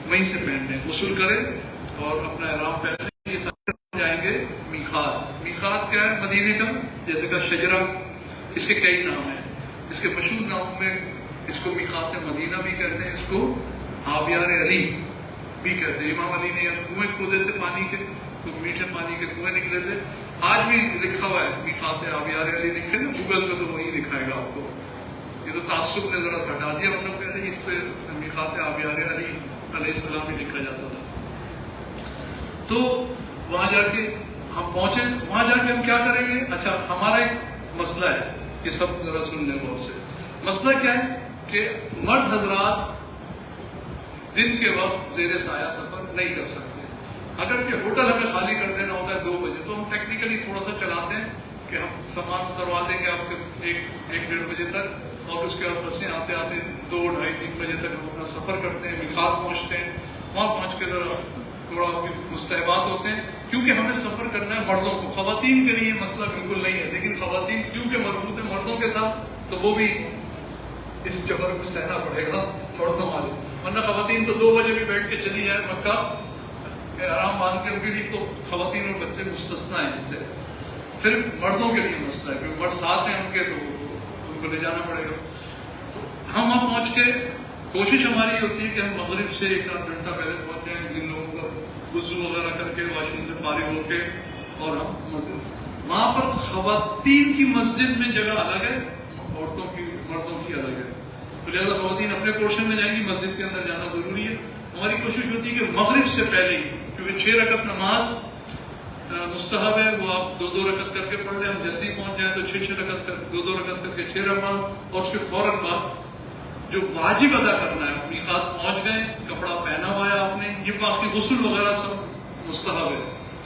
وہیں سے پہن لیں, غسل کریں اور اپنا احرام پہن لیں. یہ سفر جائیں گے میقات. میقات کیا ہے مدینے کا؟ جیسے کہ شجرہ, اس کے کئی نام ہیں. اس کے مشہور ناموں میں اس کو میقات مدینہ بھی کہتے ہیں, اس کو آبیار علی بھی کہتے ہیں. امام علی نے کنویں کھودے تھے پانی کے, تو میٹھے پانی کے کنویں نکلے تھے. آج بھی لکھا ہوا ہے میقات آبیار علی, لکھے نا گوگل پہ تو وہی دکھائے گا آپ کو. یہ تو تعصب نے ذرا ہٹا دیا, ہم لوگ کہتے ہیں اس پہ میقات آبیار علی علیہ السلام بھی لکھا جاتا تھا. تو وہاں جا کے ہم پہنچے, وہاں جا کے ہم کیا کریں گے؟ اچھا ہمارا ایک مسئلہ ہے, یہ سب ذرا سن لیں غور سے. مسئلہ کیا ہے کہ مرد حضرات دن کے وقت زیر سایہ سفر نہیں کر سکتے. اگر کہ ہوٹل ہمیں خالی کر دینا ہوتا ہے 2 بجے, تو ہم ٹیکنیکلی تھوڑا سا چلاتے ہیں کہ ہم سامان اتروا دیں گے آپ کے 1-1.5 بجے تک, اور اس کے بعد بسیں آتے 2, 2:30, 3 بجے تک ہم اپنا سفر کرتے ہیں, میقات پہنچتے ہیں. وہاں پہنچ کے ذرا تھوڑا مستحبات ہوتے ہیں, کیونکہ ہمیں سفر کرنا ہے مردوں کو، خواتین کے لیے مسئلہ بالکل نہیں ہے، لیکن خواتین کیونکہ مربوط ہے مردوں کے ساتھ تو وہ بھی اس جبر کو سہنا پڑے گا مردوں والے، ورنہ خواتین تو 2 بجے بھی بیٹھ کے چلی جائے مکہ آرام مان کے، ان کے لیے تو خواتین اور بچے مستثنا ہیں اس سے، صرف مردوں کے لیے مسئلہ ہے، کیونکہ مرد ساتھ ہیں ان کے تو ان کو لے جانا پڑے گا۔ تو ہم وہاں پہنچ کے کوشش ہماری یہ ہوتی ہے کہ ہم مغرب سے 1 گھنٹہ پہلے پہنچ جائیں، جن لوگوں کا وضو وغیرہ کر کے واش روم سے فارغ ہو کے، اور ہم مسجد، وہاں پر خواتین کی مسجد میں جگہ الگ ہے، عورتوں کی مردوں کی الگ ہے، تو لہٰذا خواتین اپنے پورشن میں جائیں گی، مسجد کے اندر جانا ضروری ہے۔ ہماری کوشش ہوتی ہے کہ مغرب سے پہلے ہی، کیونکہ 6 رکعت نماز مستحب ہے، وہ آپ 2 رکعت کر کے پڑھ لیں، ہم جلدی پہنچ جائیں تو 6 رکعت کر 2 رکعت کر کے 6 رکعت، اور اس کے فوراً بعد جو واجب ادا کرنا ہے، اپنی خاط پہنچ گئے، کپڑا پہنا ہوا ہے آپ نے، یہ باقی غسل وغیرہ سب مستحب ہے،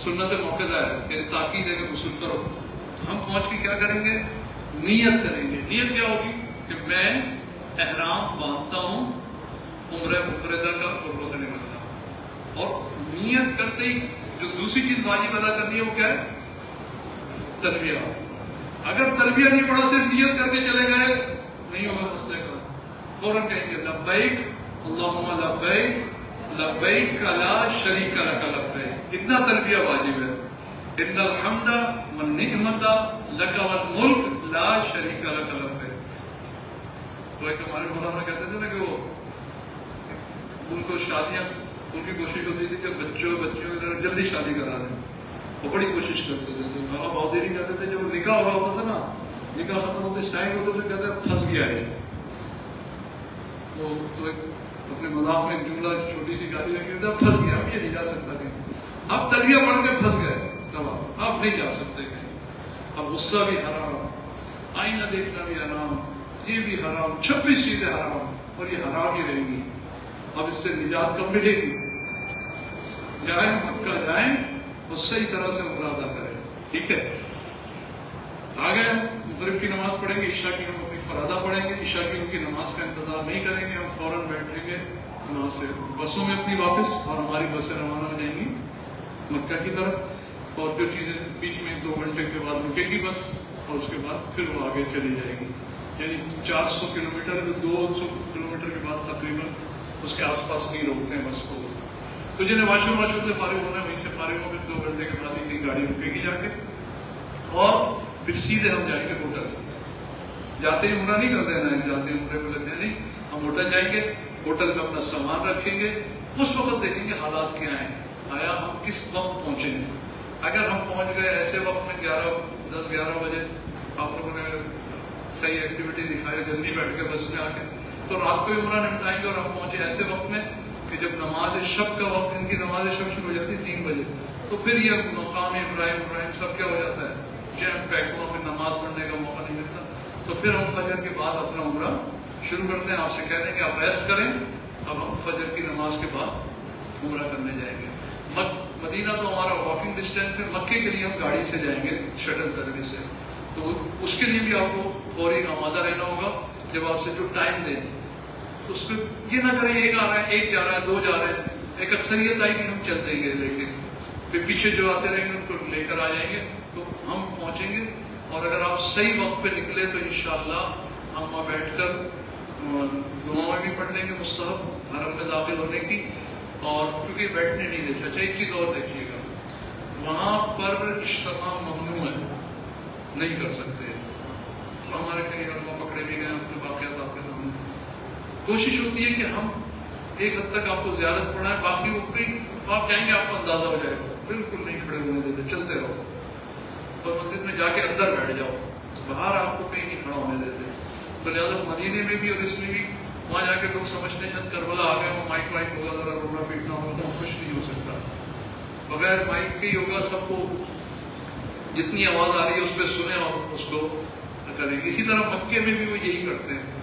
سنت موقع ہے، یعنی تاکید ہے کہ غسل کرو۔ ہم پہنچ کے کیا کریں گے؟ نیت کریں گے۔ نیت کیا ہوگی؟ کہ میں احرام باندھتا ہوں عمرہ مفردہ کا اور روزہ نکلنا، اور نیت کرتے ہی جو دوسری چیز واجب ادا کرنی ہے وہ کیا ہے؟ تلبیہ۔ اگر تلبیہ نہیں پڑھا، صرف نیت کر کے چلے گئے، نہیں ہوگا مسئلے کا، فوراً کہیں گے لبیک اللہم لبیک لبیک لا شریک لک لبیک، اتنا تلبیہ واجب ہے۔ ان الحمد والنعمت لک والملک لا شریک لک لبیک۔ تو ایک ہمارے مولانا کہتے تھے نا کہ وہ ان کو شادیاں، ان کی کوشش ہوتی تھی کہ بچوں کی جلدی شادی کرا دیں، وہ بڑی کوشش کرتے تھے، بابا بہت دیری کرتے تھے، جب نکاح ہو رہا ہوتا تھا نا، نکاح ختم ہوتے سائن ہوتے تھے، کہتے ہیں پھنس گیا ہے، تو ایک اپنے مذاق میں ایک جملہ چھوٹی سی گالی لگی تھی، پھنس گیا، اب یہ نہیں جا سکتا کہیں، اب تلبیہ پڑھ کے پھنس گئے، اب نہیں جا سکتے کہیں، اب غصہ بھی حرام، آئینہ دیکھنا بھی حرام، یہ بھی حرام، 26 چیزیں حرام، اور یہ حرام ہی رہیں گی، اب اس سے نجات کب ملے گی؟ جائیں مکہ جائیں اور صحیح طرح سے عمرہ ادا کریں، ٹھیک ہے؟ آگے ہم مغرب کی نماز پڑھیں گے، عشاء کی ہم اپنی فرادہ پڑھیں گے، عشاء کی ان کی نماز کا انتظار نہیں کریں گے، ہم فوراً بیٹھیں گے وہاں سے بسوں میں اپنی واپس، اور ہماری بسیں روانہ ہو جائیں گی مکہ کی طرف، اور جو چیزیں بیچ میں 2 گھنٹے کے بعد رکے گی بس، اور اس کے بعد پھر وہ آگے چلی جائے گی، یعنی 400 کلومیٹر، 200 کلومیٹر کے بعد تقریباً اس کے آس پاس نہیں روکتے ہیں بس کو، تو جنہیں واش روم سے فارغ ہونا ہے وہیں سے فارغ ہو کے 2 گھنٹے کے بعد ایک گاڑی رکے گی جا کے، اور پھر سیدھے ہم جائیں گے ہوٹل، جاتے ہی عمرہ نہیں کرتے ہیں، جاتے ہی عمرے کو لیتے ہیں نہیں، ہم ہوٹل جائیں گے، ہوٹل میں اپنا سامان رکھیں گے، اس وقت دیکھیں گے حالات کیا ہیں، آیا ہم کس وقت پہنچے ہیں، اگر ہم پہنچ گئے ایسے وقت میں 10-11 بجے، آپ لوگوں نے صحیح ایکٹیویٹی دکھائی، جلدی بیٹھ کے بس میں آ کے، تو رات کو عمرہ نمٹائیں گے، اور ہم پہنچے ایسے وقت میں کہ جب نماز شب کا وقت، ان کی نماز شب شروع ہو جاتی ہے 3 بجے، تو پھر یہ مقام ابراہیم سب کیا ہو جاتا ہے، جیسے پیکوں میں نماز پڑھنے کا موقع نہیں ملتا، تو پھر ہم فجر کے بعد اپنا عمرہ شروع کرتے ہیں، آپ سے کہہ دیں کہ آپ ریسٹ کریں، اب ہم فجر کی نماز کے بعد عمرہ کرنے جائیں گے۔ مدینہ تو ہمارا واکنگ ڈسٹینس ہے، مکے کے لیے ہم گاڑی سے جائیں گے شٹل سروس سے، تو اس کے لیے بھی آپ کو فوری آمادہ رہنا ہوگا، جب آپ سے جو ٹائم دیں تو اس پہ یہ نہ کریں ایک آ رہا ہے، ایک جا رہا ہے، 2 جا رہے ہیں، ایک اکثریت آئی کہ ہم چل دیں گے، لیکن پھر پیچھے جو آتے رہیں گے ان کو لے کر آ جائیں گے، تو ہم پہنچیں گے، اور اگر آپ صحیح وقت پہ نکلے تو انشاءاللہ ہم وہاں بیٹھ کر دعائیں بھی پڑھ لیں گے مستحب حرم میں داخل ہونے کی، اور کیونکہ بیٹھنے نہیں دیتے۔ اچھا ایک چیز اور دیکھیے گا، وہاں پر اجتماع ممنوع ہے، نہیں کر سکتے، ہمارے کئی علماء پکڑے بھی گئے، اپنے واقعات آپ کے سامنے، کوشش ہوتی ہے کہ ہم ایک حد تک آپ کو زیارت پڑھائیں، باقی وہ آپ کہیں گے آپ کو اندازہ ہو جائے گا، بالکل نہیں کھڑے ہونے دیتے، چلتے رہو، اور مسجد میں جا کے اندر بیٹھ جاؤ، باہر آپ کو کہیں نہیں کھڑا ہونے دیتے۔ تو لہٰذا مدینے میں بھی اور اس میں بھی وہاں جا کے لوگ سمجھتے ہیں شاید کربلا آ گئے، وہ مائک وائک ہوگا، ذرا رونا پیٹنا ہوگا، تو کچھ نہیں ہو سکتا، بغیر مائک کے ہی ہوگا، سب کو جتنی آواز آ رہی ہے اس پہ سنیں اور اس کو کریں۔ اسی طرح مکے میں بھی وہ یہی کرتے ہیں،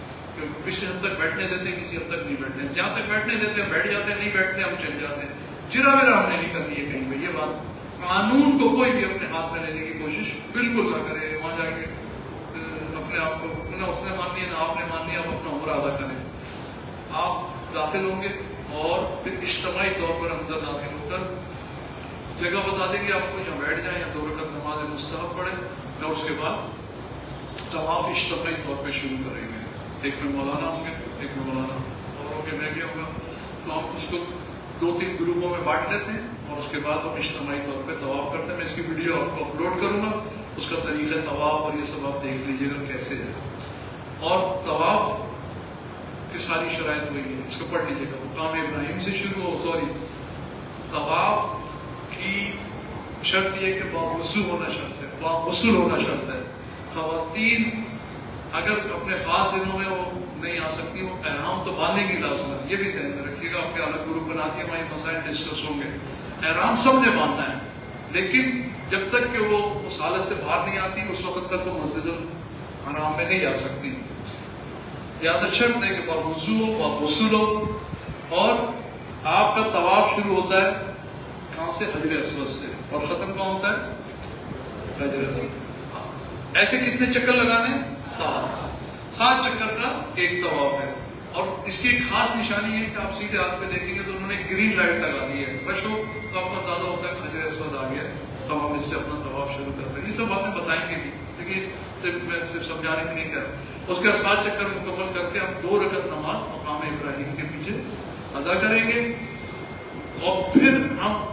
کسی حد تک بیٹھنے دیتے ہیں، کسی حد تک نہیں بیٹھنے، جہاں تک بیٹھنے دیتے ہیں بیٹھ جاتے ہیں، نہیں بیٹھتے ہم چل جاتے ہیں، جرا میرا ہم نے نہیں کرنی ہے کہیں پہ، یہ بات قانون کو کوئی بھی اپنے ہاتھ میں لینے کی کوشش بالکل نہ کرے، وہاں جا کے اپنے آپ کو نہ اس نے مان لیا نہ آپ نے مان لیا، آپ اپنا عمرہ ادا کریں، آپ داخل ہوں گے اور پھر اجتماعی طور پر اندر داخل ہو کر جگہ بتا دیں گے آپ کو، یہاں بیٹھ جائیں یا 2 رکعت نماز مستحب پڑھیں، اور اس کے بعد طواف اجتماعی طور پہ شروع کریں گے. ایک میں مولانا ہوں گے، ایک میں مولانا اور کہ میں بھی ہوں گا، تو ہم اس کو 2-3 گروپوں میں بانٹ لیتے ہیں اور اس کے بعد ہم اجتماعی طور پہ طواف کرتے ہیں. میں اس کی ویڈیو آپ کو اپلوڈ کروں گا، اس کا طریقہ طواف اور یہ سب آپ دیکھ لیجیے گا کیسے ہے. اور طواف کی ساری شرائط ہوئی ہے، اس کو پڑھ لیجیے گا. مقام ابراہیم سے شروع ہو، طواف کی شرط یہ کہ باغسل ہونا شرط ہے، باغسل ہونا شرط ہے. خواتین اگر اپنے خاص دنوں میں وہ نہیں آ سکتی، وہ احرام تو باندھنے کی لازم ہے. یہ بھی ذہن میں رکھیے گا، آپ کے الگ گروپ بنا کے ہمارے مسائل ڈسکس ہوں گے. احرام سب نے باندھنا ہے، لیکن جب تک کہ وہ اس حالت سے باہر نہیں آتی اس وقت تک وہ مسجد الحرام میں نہیں آ سکتی. یاد شرط ہے کہ باوضو ہو، باغسل ہو، اور آپ کا طواف شروع ہوتا ہے کہاں سے؟ حجر اسود سے، اور ختم کہاں ہوتا ہے؟ حجر اسود. ایسے کتنے چکر لگانے ہیں؟ 7 چکر کا ایک طواف ہے. اور اس کی ایک خاص نشانی ہے کہ آپ سیدھے ہاتھ پہ دیکھیں گے تو انہوں نے گرین لائٹ لگا دی ہے. رش ہو تو آپ کو اندازہ ہوتا ہے کہ حجر اسود آ گیا، تو ہم اس سے اپنا طواف شروع کرتے ہیں. یہ سب باتیں بتائیں گے بھی، لیکن میں صرف سمجھانے کے نہیں کر رہا. اس کے 7 چکر مکمل کر کے ہم 2 رکعت نماز مقام ابراہیم کے پیچھے ادا کریں گے، اور پھر ہم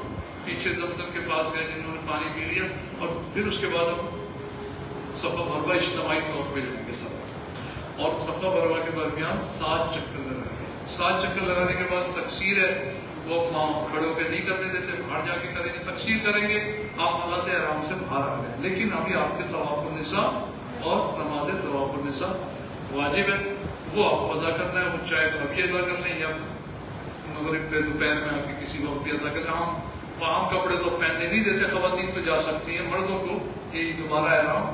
پیچھے زمزم کے پاس گئے جنہوں نے پانی پی لیا، اور پھر اس کے بعد ہم صفا مروہ اجتماعی طور پہ جائیں گے سب، اور صفا مروہ کے درمیان 7 چکر لگائیں گے. 7 چکر لگانے کے بعد تقصیر ہے، وہ کھڑے ہو کے نہیں کرنے دیتے، باہر جا کے کریں گے. تقصیر کریں گے، آپ حالات احرام سے باہر آ گئے، لیکن ابھی آپ کے طواف النساء اور نماز طواف النساء واجب ہے، وہ آپ کو ادا کرنا ہے. وہ چاہے تو ابھی ادا کر لیں یا مغرب پہ دوپہر میں آپ کے کسی وقت بھی ادا کریں. ہم عام کپڑے تو پہننے نہیں دیتے، خواتین تو جا سکتی ہیں، مردوں کو یہ دوبارہ احرام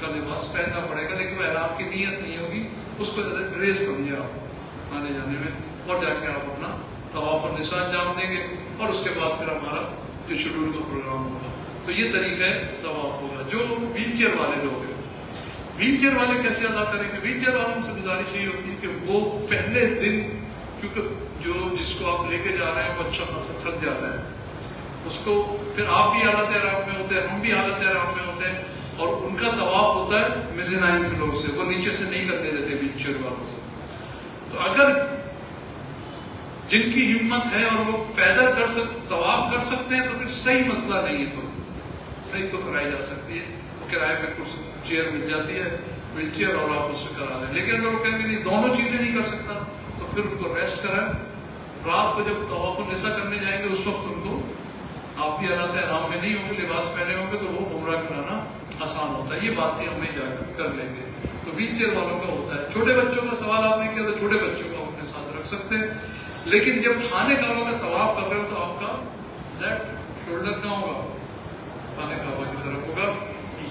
کا لباس پہننا پڑے گا، لیکن وہ احرام کی نیت نہیں ہوگی، اس کو ڈریس سمجھے آپ آنے جانے میں، اور جا کے آپ اپنا طواف النساء انجام دیں گے. اور اس کے بعد پھر ہمارا جو شیڈول کا پروگرام ہوگا. تو یہ طریقہ ہے طواف ہوگا. جو ویل چیئر والے لوگ ہیں، ویل چیئر والے کیسے ادا کریں گے؟ ویل چیئر والوں سے گزارش یہ ہوتی ہے کہ وہ پہلے دن، کیونکہ جس کو آپ لے کے جا رہے ہیں وہ اچھا خاصا تھک جاتا ہے، اس کو پھر آپ بھی حالت احرام میں ہوتے ہیں، ہم بھی حالت احرام میں ہوتے ہیں، اور ان کا طواف ہوتا ہے میزنائن فلور سے، وہ نیچے سے نہیں کرنے دیتے ویل چیئر والوں سے. تو اگر جن کی ہمت ہے اور وہ پیدل طواف کر سکتے ہیں تو پھر صحیح مسئلہ نہیں ہے، تو صحیح تو کرائی جا سکتی ہے. وہ کرائے پہ کچھ چیئر مل جاتی ہے، ویل چیئر، اور آپ اس سے کرا دیں. لیکن اگر وہ کہیں گے نہیں دونوں چیزیں نہیں کر سکتا تو پھر ان کو ریسٹ کرائیں. رات کو جب طواف النساء کرنے جائیں گے اس وقت ان کو، آپ بھی حالات احرام میں نہیں ہوں گے، لباس پہنے ہوں گے، تو وہ عمرہ کرانا آسان ہوتا ہے. یہ باتیں ہم نہیں جا کر لیں گے. تو ویل چیئر والوں کا ہوتا ہے. چھوٹے بچوں کا سوال آپ نے کیا، تو چھوٹے بچوں کو اپنے ساتھ رکھ سکتے ہیں، لیکن جب خانے کعبہ کا طواف کر رہے ہو تو آپ کا لیفٹ شولڈر کہاں ہوگا؟ خانے کعبہ کی طرف ہوگا.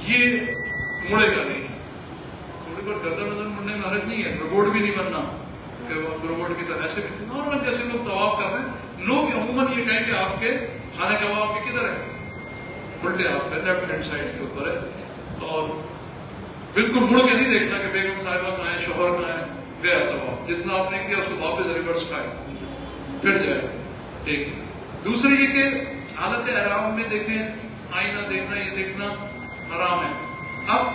یہ مڑے گا نہیں. تھوڑی بہت گردن مڑنے میں حرج نہیں ہے، روبوٹ بھی نہیں بننا کہ روبوٹ کی طرح. ایسے بھی نارمل جیسے لوگ طواف کر رہے ہیں، لوگ عموماً یہ کہیں کہ آپ کے خانے کعبہ آپ کے کدھر ہے؟ الٹے ہاتھ پہ، لیفٹ ہینڈ سائڈ کے اوپر ہے. اور بالکل مڑ کے نہیں دیکھنا کہ بیگم صاحبہ کہاں ہے، شوہر کہاں ہے. گیا طواف جتنا آپ نے کیا اس کو واپس ریورس کھائے پھر جائے. ایک دوسری یہ کہ حالت احرام میں دیکھیں، آئینہ دیکھنا، یہ دیکھنا حرام ہے. اب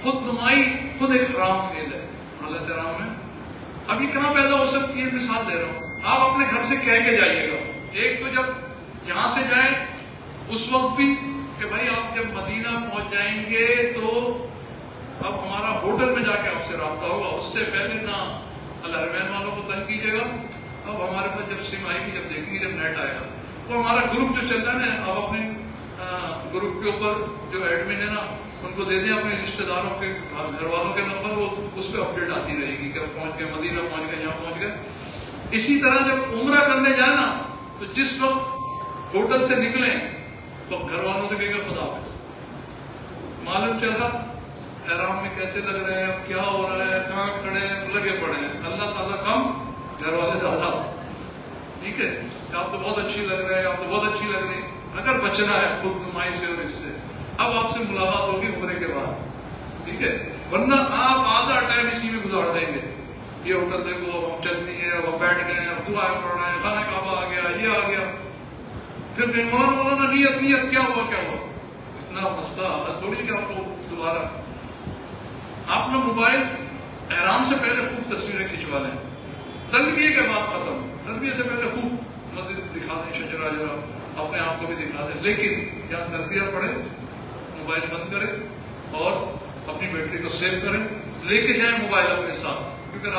خود نمائی خود ایک حرام فعل ہے حالت احرام میں. اب یہ کہاں پیدا ہو سکتی ہے؟ مثال دے رہا ہوں. آپ اپنے گھر سے کہہ کے جائیے گا. ایک تو جب یہاں سے جائیں اس وقت بھی کہ بھائی آپ جب مدینہ پہنچ جائیں گے تو اب ہمارا ہوٹل میں جا کے آپ سے رابطہ ہوگا. اس سے پہلے نہ الحرمین والوں کو تنگ کیجیے گا. اب ہمارے پاس جب سم آئے گی، جب دیکھیں گے، جب نیٹ آئے گا، تو ہمارا گروپ جو چل رہا ہے نا، اب اپنے گروپ کے اوپر جو ایڈمن ہے نا، ان کو دے دیں اپنے رشتے داروں کے، گھر والوں کے نمبر، وہ اس پہ اپڈیٹ آتی رہے گی کہ پہنچ گئے مدینہ، پہنچ گئے، یہاں پہنچ گئے. اسی طرح جب عمرہ کرنے جانا تو جس وقت ہوٹل سے نکلیں تو گھر والوں سے کہے گا خدا حافظ. معلوم چلا احرام میں کیسے لگ رہے ہیں، کیا ہو رہا ہے، کہاں کھڑے ہیں، لگے پڑے ہیں. اللہ تعالیٰ کم، گھر والے زیادہ. ٹھیک ہے، آپ تو بہت اچھی لگ رہے ہیں، آپ تو بہت اچھی لگ رہی ہیں. اگر بچنا ہے خود نمائی سے اور اس سے، اب آپ سے ملاقات ہوگی عمرے کے بعد. ٹھیک ہے، ورنہ آپ آدھا ٹائم اسی میں گزار دیں گے. یہ ہوٹل دیکھو، اب ہم چلتی ہے، اب ہم بیٹھ گئے، اب دعائیں پڑھ رہے ہیں، خانہ کعبہ آ گیا، یہ آ گیا. پھر مولانا نیت کیا ہوا اتنا مسئلہ تھوڑی کہ آپ کو دوبارہ آپ نے موبائل احرام سے پہلے خوب تصویریں کھنچوا لیں، تلبیہ کے بعد ختم، تلبیہ سے پہلے خوب مسجد دکھا دیں، شجرا جرا اپنے آپ کو بھی دکھا دیں، لیکن یا تلبیہ پڑھیں، موبائل بند کریں اور اپنی بیٹری کو سیو کریں، لے کے جائیں موبائل اپنے ساتھ، کیونکہ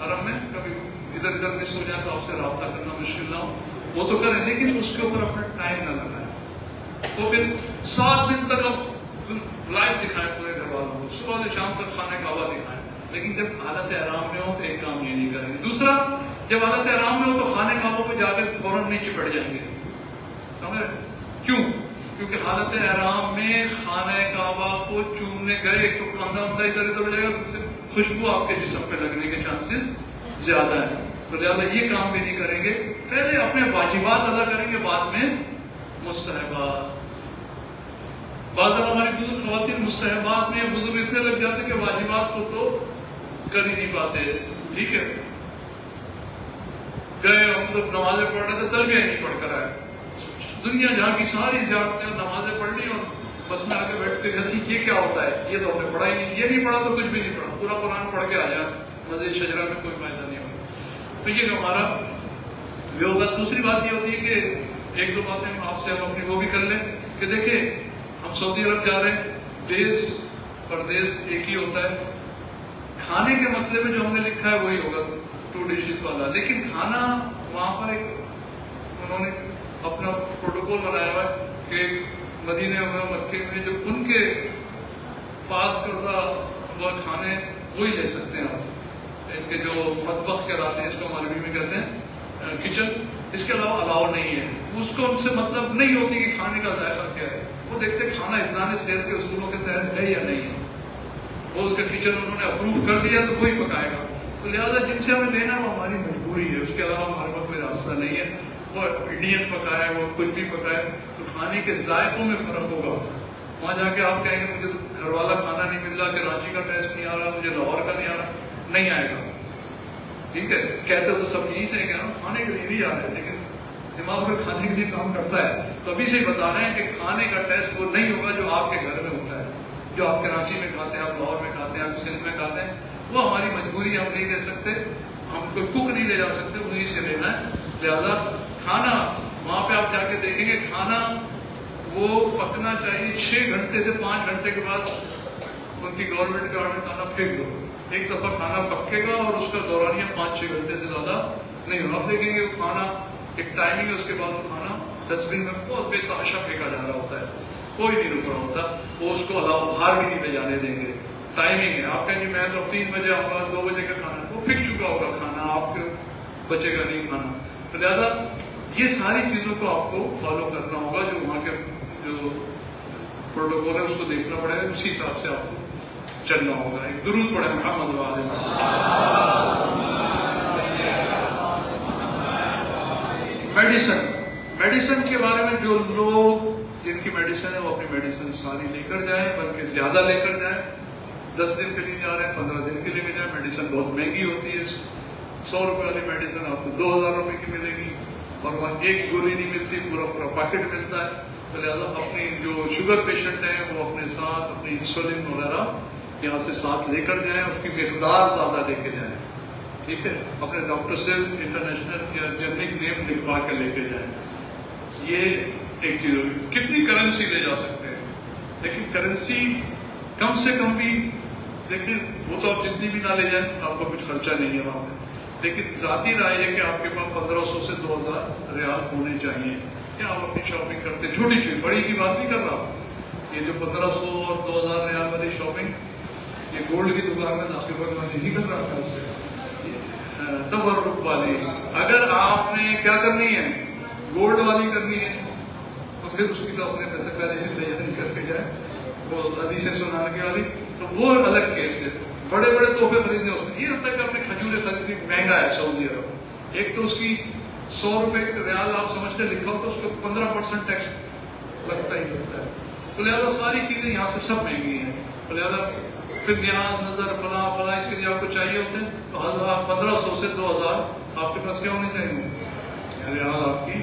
حرم میں کبھی ادھر ادھر مس ہو جائے تو آپ سے رابطہ کرنا مشکل نہ ہو، وہ تو کریں لیکن اس کے اوپر اپنا ٹائم نہ لگائیں۔ تو پھر 7 دن تک اب لائیو دکھائیں پورے گھر والوں کو، صبح سے شام تک خانہ کعبہ دکھائیں، لیکن جب حالت احرام میں ہو تو ایک کام یہ نہیں کریں گے۔ دوسرا، جب حالت احرام میں ہو تو خانہ کعبہ کو جا کے فوراً نہیں چپٹ جائیں گے، سمجھ رہے؟ کیوں؟ کیونکہ حالت احرام میں خانہ کعبہ کو چومنے گئے، ایک تو کندھا ادھر ادھر ہو جائے گا، خوشبو آپ کے جسم پہ لگنے کے چانسز زیادہ ہیں، تو لہٰذا یہ کام بھی نہیں کریں گے۔ پہلے اپنے واجبات ادا کریں گے، بعد میں مستحبات۔ بعض ہماری بزرگ خواتین مستحبات میں بزرگ اتنے لگ جاتے کہ واجبات کو تو کر ہی نہیں پاتے، ٹھیک ہے؟ گئے ہم لوگ نمازیں پڑھ رہے تھے، تلبیہ نہیں پڑھ کر آئے، دنیا جہاں کی ساری زیارتیں نمازیں پڑھ لی اور بس میں آ کے بیٹھ کے کہتی یہ کیا ہوتا ہے، یہ تو ہم نے پڑھا ہی نہیں، یہ نہیں پڑھا تو کچھ بھی نہیں پڑھا، پورا قرآن پڑھ کے آ جائے، مزید شجرا میں کوئی فائدہ نہیں ہوگا۔ تو یہ ہمارا یہ ہوگا۔ دوسری بات یہ ہوتی ہے کہ ایک دو باتیں آپ سے ہم اپنی وہ بھی کر لیں کہ دیکھیں ہم سعودی عرب جا رہے ہیں، دیس پردیس ایک ہی ہوتا ہے، کھانے کے مسئلے میں جو ہم نے لکھا ہے وہی ہوگا 2 ڈشز والا، لیکن کھانا وہاں پر ایک انہوں نے اپنا پروٹوکول بنایا ہوا ہے کہ مدینے میں مکے میں جو ان کے پاس کردہ وہ کھانے وہی لے سکتے ہیں آپ، ان کے جو مطبخ کہلاتے ہیں، اس کو عربی میں کہتے ہیں کچن، اس کے علاوہ الاؤ نہیں ہے۔ اس کو ان سے مطلب نہیں ہوتی کہ کھانے کا ذائقہ کیا ہے، وہ دیکھتے کھانا اتنا صحت کے اصولوں کے تحت ہے یا نہیں ہے، وہ اس کا کچن انہوں نے اپروو کر دیا تو وہی پکائے گا، تو لہٰذا جن سے ہمیں لینا وہ ہماری مجبوری ہے، اس کے علاوہ ہمارے پاس کوئی راستہ نہیں ہے۔ وہ انڈین پکائے، وہ کچھ بھی پکائے، تو کھانے کے ذائقوں میں فرق ہوگا۔ وہاں جا کے آپ کہیں گے مجھے تو گھر والا کھانا نہیں مل رہا، کراچی کا ٹیسٹ نہیں آ رہا، مجھے لاہور کا نہیں آ رہا، نہیں آئے گا، ٹھیک ہے؟ کہتے تو سب یہیں سے کہ ہم کھانے کے لیے نہیں آ رہے، لیکن دماغ میں کھانے کے لیے کام کرتا ہے، تو ابھی سے ہی بتا رہے ہیں کہ کھانے کا ٹیسٹ وہ نہیں ہوگا جو آپ کے گھر میں ہوتا ہے، جو آپ کراچی میں کھاتے ہیں، آپ لاہور میں کھاتے ہیں، آپ سندھ میں کھاتے ہیں، وہ ہماری مجبوری، ہم نہیں لے سکتے، ہم کوئی کوک نہیں لے جا سکتے، انہیں سے لینا ہے۔ لہذا کھانا وہاں پہ آپ جا کے دیکھیں گے کھانا وہ پکنا چاہیے 6 گھنٹے سے 5 گھنٹے کے بعد ان کی گورنمنٹ کا آرڈر کھانا پھینک دو، ایک دفعہ کھانا پکے گا اور اس کا دورانیہ 5-6 گھنٹے سے زیادہ نہیں ہوگا۔ آپ دیکھیں گے وہ کھانا ایک ٹائمنگ ہے، اس کے بعد وہ کھانا ڈسٹ بن میں بہت بے تحاشا پھینکا جا رہا ہوتا ہے، کوئی نہیں رک رہا ہوتا، وہ اس کو علاوہ باہر بھی نہیں لے جانے دیں گے۔ ٹائمنگ ہے، آپ کہیں گے میں تو 3 بجے آؤں گا، 2 بجے کا کھانا وہ پھینک چکا ہوگا کھانا، آپ کے بچے گا نہیں کھانا۔ تو لہٰذا یہ ساری چیزوں کو آپ کو فالو کرنا ہوگا، جو وہاں کے جو پروٹوکول ہے اس کو دیکھنا پڑے گا، اسی حساب سے آپ کو چلنا ہوگا۔ ایک درود پڑھیں محمد وعلیہ میڈیسن کے بارے میں جو لوگ جن کی میڈیسن ہے وہ اپنی میڈیسن ساری لے کر جائیں، بلکہ زیادہ لے کر جائیں۔ 10 دن کے لیے جا رہے ہیں، 15 دن کے لیے جائیں۔ میڈیسن بہت مہنگی ہوتی ہے، 100 روپے والی میڈیسن آپ کو 2000 روپے کی ملے گی، اور وہاں ایک گولی نہیں ملتی، پورا پیکٹ ملتا ہے۔ تو لہٰذا اپنی جو شوگر پیشنٹ ہیں وہ اپنے ساتھ اپنی انسولین وغیرہ یہاں سے ساتھ لے کر جائیں، اس کی مقدار زیادہ لے کے جائیں، ٹھیک ہے؟ اپنے ڈاکٹر سے انٹرنیشنل یا جنرک نیم لکھوا کے لے کے جائیں۔ یہ ایک چیز ہوگی۔ کتنی کرنسی لے جا سکتے ہیں، لیکن کرنسی کم سے کم بھی دیکھیں، وہ تو آپ جتنی بھی نہ لے جائیں، آپ کا کچھ خرچہ نہیں ہے وہاں پہ، لیکن ذاتی رائے ہے کہ آپ کے پاس 1500 سے 2000 ریال ہونے چاہیے کہ آپ اپنی شاپنگ کرتے ہیں۔ چھوٹی چیز، بڑی کی بات نہیں کر رہا، یہ جو 1500 اور 2000 ریال والی شاپنگ یہ گولڈ کی دکان میں داخل ہونے والی نہیں کر رہا تھا، اس سے تبرک والی۔ اگر آپ نے کیا کرنی ہے، گولڈ والی کرنی ہے، تو پھر اس کی تو اپنے پیسے پہلے سے تیاری کر کے جائے، وہ حدیثیں سنانے والی، تو وہ الگ کیس ہے۔ بڑے بڑے تحفے خریدنے اس میں، یہ ہوتا ہے کہ آپ نے کھجوریں خریدنی، مہنگا ہے سعودی عرب، ایک تو اس کی 100 روپے ریال آپ سمجھتے لکھا ہو تو اس کو 15% ٹیکس لگتا ہی لگتا ہے۔ تو لہٰذا ساری چیزیں یہاں سے سب مہنگی ہیں، تو لہٰذا پھر نیاز نظر فلاں اس کے لیے آپ کو چاہیے ہوتے ہیں، تو 1500 سے 2000 آپ کے پاس کیا ہونے چاہیے، ریال آپ کی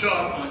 4 5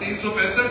365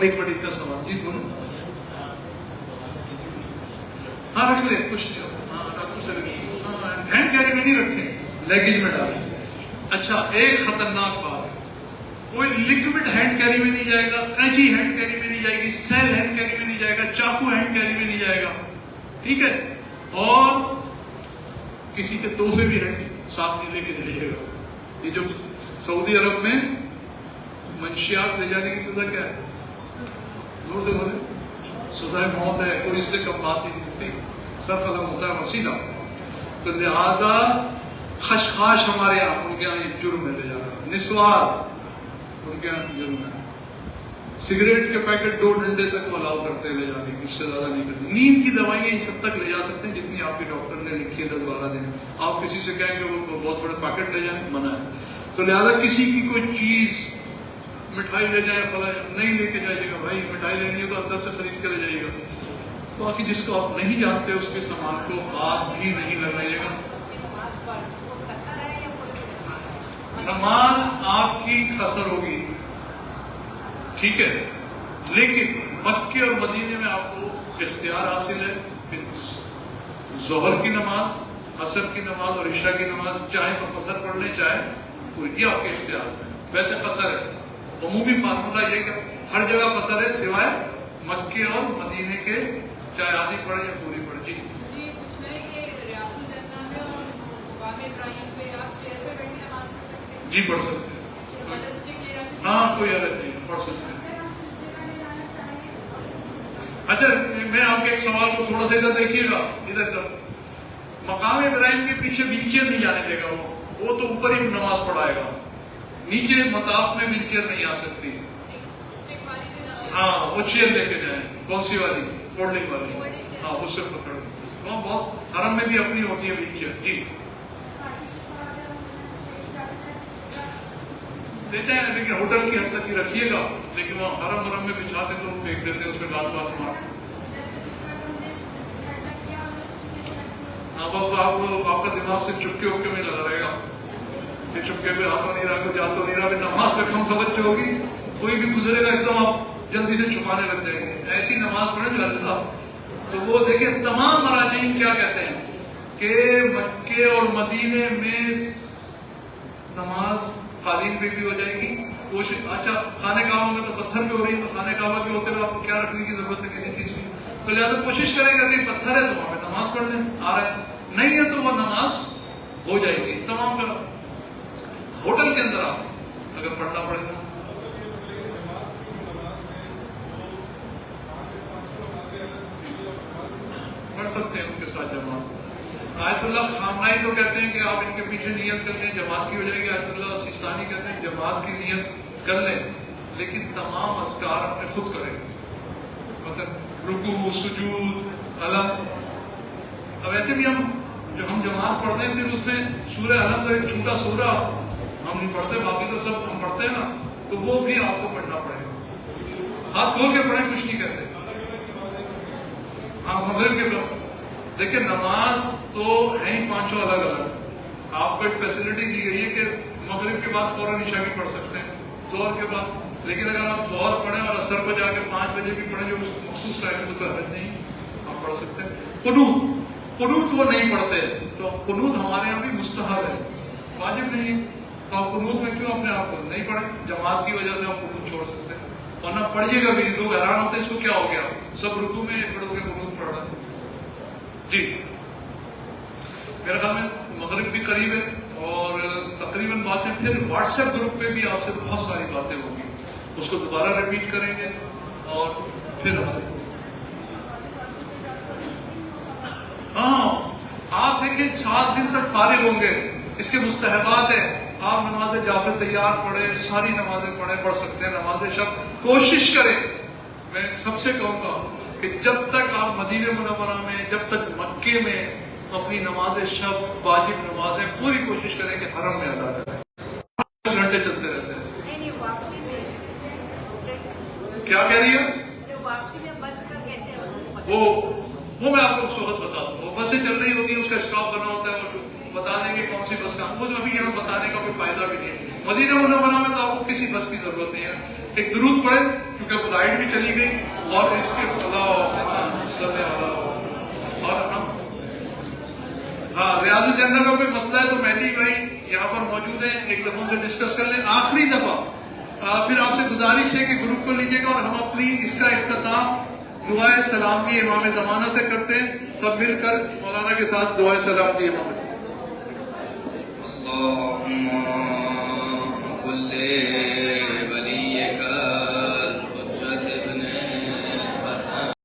ایک بڑی کا سوال جی بولو. ہاں رکھ لیں کچھ نہیں ہوتا. ہاں ڈاکٹر سے ہینڈ کیری میں نہیں رکھیں, لیگیج میں ڈالیں. اچھا ایک خطرناک بات ہے, کوئی لکوڈ ہینڈ کیری میں نہیں جائے گا, قینچی ہینڈ کیری میں نہیں جائے گی, سیل ہینڈ کیری میں نہیں جائے گا, چاقو ہینڈ کیری میں نہیں جائے گا, ٹھیک ہے, اور کسی کے تحفے بھی ہینڈ ساتھ نہیں لے کے جائیے گا. یہ جو سعودی عرب میں منشیات لے جانے کی سزا کیا ہے؟ زور سے بولے. سزائے موت ہے, کوئی اس سے کم بات ہی نہیں ہوتی, سب ختم ہوتا ہے وسیلہ. تو لہذا خشخاش ہمارے یہاں, ان کے یہاں یہ جرم ہے لے جانا, نسوار ان کے یہاں جرم ہے. سگریٹ کے پیکٹ 2 ڈنڈے تک وہ الاؤ کرتے لے جانے کی, اس سے زیادہ نہیں کرتے. نیند کی دوائیاں اس حد تک لے جا سکتے ہیں جتنی آپ کے ڈاکٹر نے لکھی ہے 10-12 دن. آپ کسی سے کہیں کہ وہ بہت بڑے پیکٹ لے جائیں, منع ہے. تو لہذا کسی کی کوئی چیز, مٹھائی لے جائیں فلاں, نہیں لے کے جائیے گا بھائی. مٹھائی لینی ہے تو اندر سے خرید کے لے جائیے گا. باقی جس کو آپ نہیں جانتے اس کے سامان کو ہاتھ بھی نہیں لگائیے گا. نماز آپ کی قصر ہوگی, ٹھیک ہے, لیکن مکے اور مدینے میں آپ کو اختیار حاصل ہے کہ ظہر کی نماز, عصر کی نماز اور عشاء کی نماز چاہے تو قصر پڑھ لیں چاہے پوری, یہ آپ کے اختیار ہے. ویسے قصر ہے, عمومی فارمولہ یہ کہ ہر جگہ قصر ہے سوائے مکے اور مدینے کے, چاہے آدھی پڑھے یا پوری پڑھے. جی جی پڑھ سکتے ہیں, ہاں کوئی حرج نہیں, پڑھ سکتے ہیں. اچھا میں آپ کے ایک سوال کو تھوڑا سا ادھر دیکھیے گا, ادھر کا مقام ابراہیم کے پیچھے ویل چیئر نہیں جانے دے گا, وہ تو اوپر ہی نماز پڑھائے گا, نیچے مطاف میں ویل چیئر نہیں آ سکتی. ہاں وہ چیئر لے کے جائیں. کون سی والی؟ فولڈنگ والی, ہاں اس سے پکڑ. وہاں بہت حرم میں بھی اپنی ہوتی ہے ویل چیئر. جی دیتے ہیں, لیکن ہوٹل کی حد تک ہی رکھیے گا, لیکن وہاں حرم میں بچھاتے تو پھینک دیتے ہیں, اس میں بات مار. ہاں آپ کا دماغ سے چپکے وپکے میں لگا رہے گا, کہ چپکے پہ ہاتھوں نہیں رہا, کچھ ہاتھوں نہیں رہا. نماز پہ کم توجہ ہوگی, کوئی بھی گزرے گا ایک دم آپ جلدی سے چھپانے لگ جائیں گے. ایسی نماز پڑھیں جو اللہ. تو وہ دیکھیں تمام مراجعین کیا کہتے ہیں کہ مکے اور مدینے میں نماز قالین پہ بھی ہو جائے گی. کوشش, اچھا خانہ کعبہ میں تو پتھر پہ ہو رہی ہے, تو خانہ کعبہ کے ہوتے ہوئے آپ کو کیا رکھنے کی ضرورت ہے کسی چیز کی؟ تو لہٰذا کوشش کریں گے کہ پتھر ہے تو وہاں پہ نماز پڑھ لیں, آ رہا ہے, نہیں ہے تو وہ نماز ہو جائے گی. تمام کا ہوٹل کے اندر آپ اگر پڑھنا پڑے گا پڑھ سکتے ہیں ان کے ساتھ جماعت. آیت اللہ خامنائی تو کہتے ہیں کہ آپ ان کے پیچھے نیت کر لیں, جماعت کی ہو جائے گی. آیت اللہ سیستانی کہتے ہیں جماعت کی نیت کر لیں, لیکن تمام اذکار اپنے خود کریں, مطلب رکوع, سجود, علم. اب ایسے بھی ہم جماعت پڑھتے ہیں صرف اس میں سورہ علم کا ایک چھوٹا سورہ ہم نہیں پڑھتے, باقی تو سب ہم پڑھتے ہیں نا, تو وہ بھی آپ کو پڑھنا پڑے گا. ہاتھ کھول کے پڑھیں, کچھ نہیں کہتے. ہاں مغرب کے بعد دیکھیں نماز تو ہے ہی 5 الگ الگ. آپ کو ایک فیسلٹی دی گئی ہے کہ مغرب کے بعد فوراً عشاء بھی پڑھ سکتے ہیں, ظہر کے بعد. لیکن اگر آپ ظہر پڑھیں اور عصر کو جا کے 5 بجے بھی پڑھیں جو مخصوص ٹائم تو حرج نہیں, آپ پڑھ سکتے ہیں. قنوت وہ نہیں پڑھتے, تو قنوت ہمارے یہاں بھی مستحب ہے, واجب نہیں. تو آپ قنوت میں کیوں اپنے آپ کو نہیں پڑھیں؟ جماعت کی وجہ سے آپ قنوت چھوڑ سکتے ہیں, ورنہ پڑھیے گا بھی. لوگ حیران ہوتے ہیں اس کو کیا ہو گیا, سب رکوع میں پڑھو گے قنوت پڑھ رہا ہے. جی میرے خیال میں مغرب بھی قریب ہے, اور تقریباً باتیں پھر واٹس ایپ گروپ پہ بھی آپ سے بہت ساری باتیں ہوگی, اس کو دوبارہ ریپیٹ کریں گے. اور پھر ہاں آپ دیکھیں 7 دن تک فارغ ہوں گے. اس کے مستحبات ہیں, آپ نماز جعفر تیار پڑھیں, ساری نمازیں پڑھ سکتے ہیں. نماز شب کوشش کریں, میں سب سے کہوں گا کہ جب تک آپ مدینہ منورہ میں, جب تک مکے میں اپنی نماز شب واجب نمازیں پوری کوشش کریں کہ حرم میں ادا کریں. 5 گھنٹے چلتے رہتے ہیں. کیا کہہ رہی ہے وہ میں آپ کو اس وقت بتا دوں. وہ بسیں چل رہی ہوتی ہیں, اس کا اسٹاپ بنا ہوتا ہے, اور بتا دیں گے کون سی بس کا. وہ جو ابھی یہاں بتانے کا کوئی فائدہ بھی نہیں ہے. مدینہ منورہ میں تو آپ کو کسی بس کی ضرورت نہیں ہے. ایک درود پڑھیں کیونکہ لائٹ بھی چلی گئی اور اس کے اور ہم ہاں ریاض الجنہ کا کوئی مسئلہ ہے تو مہدی بھائی یہاں پر موجود ہیں، ایک دفعہ ان سے ڈسکس کر لیں آخری دفعہ. پھر آپ سے گزارش ہے کہ گروپ کو لیجیے گا اور ہم اپنی اس کا اختتام دعائے سلام کی امام زمانہ سے کرتے ہیں. سب مل کر مولانا کے ساتھ دعائے سلام کی امام. اللهم كل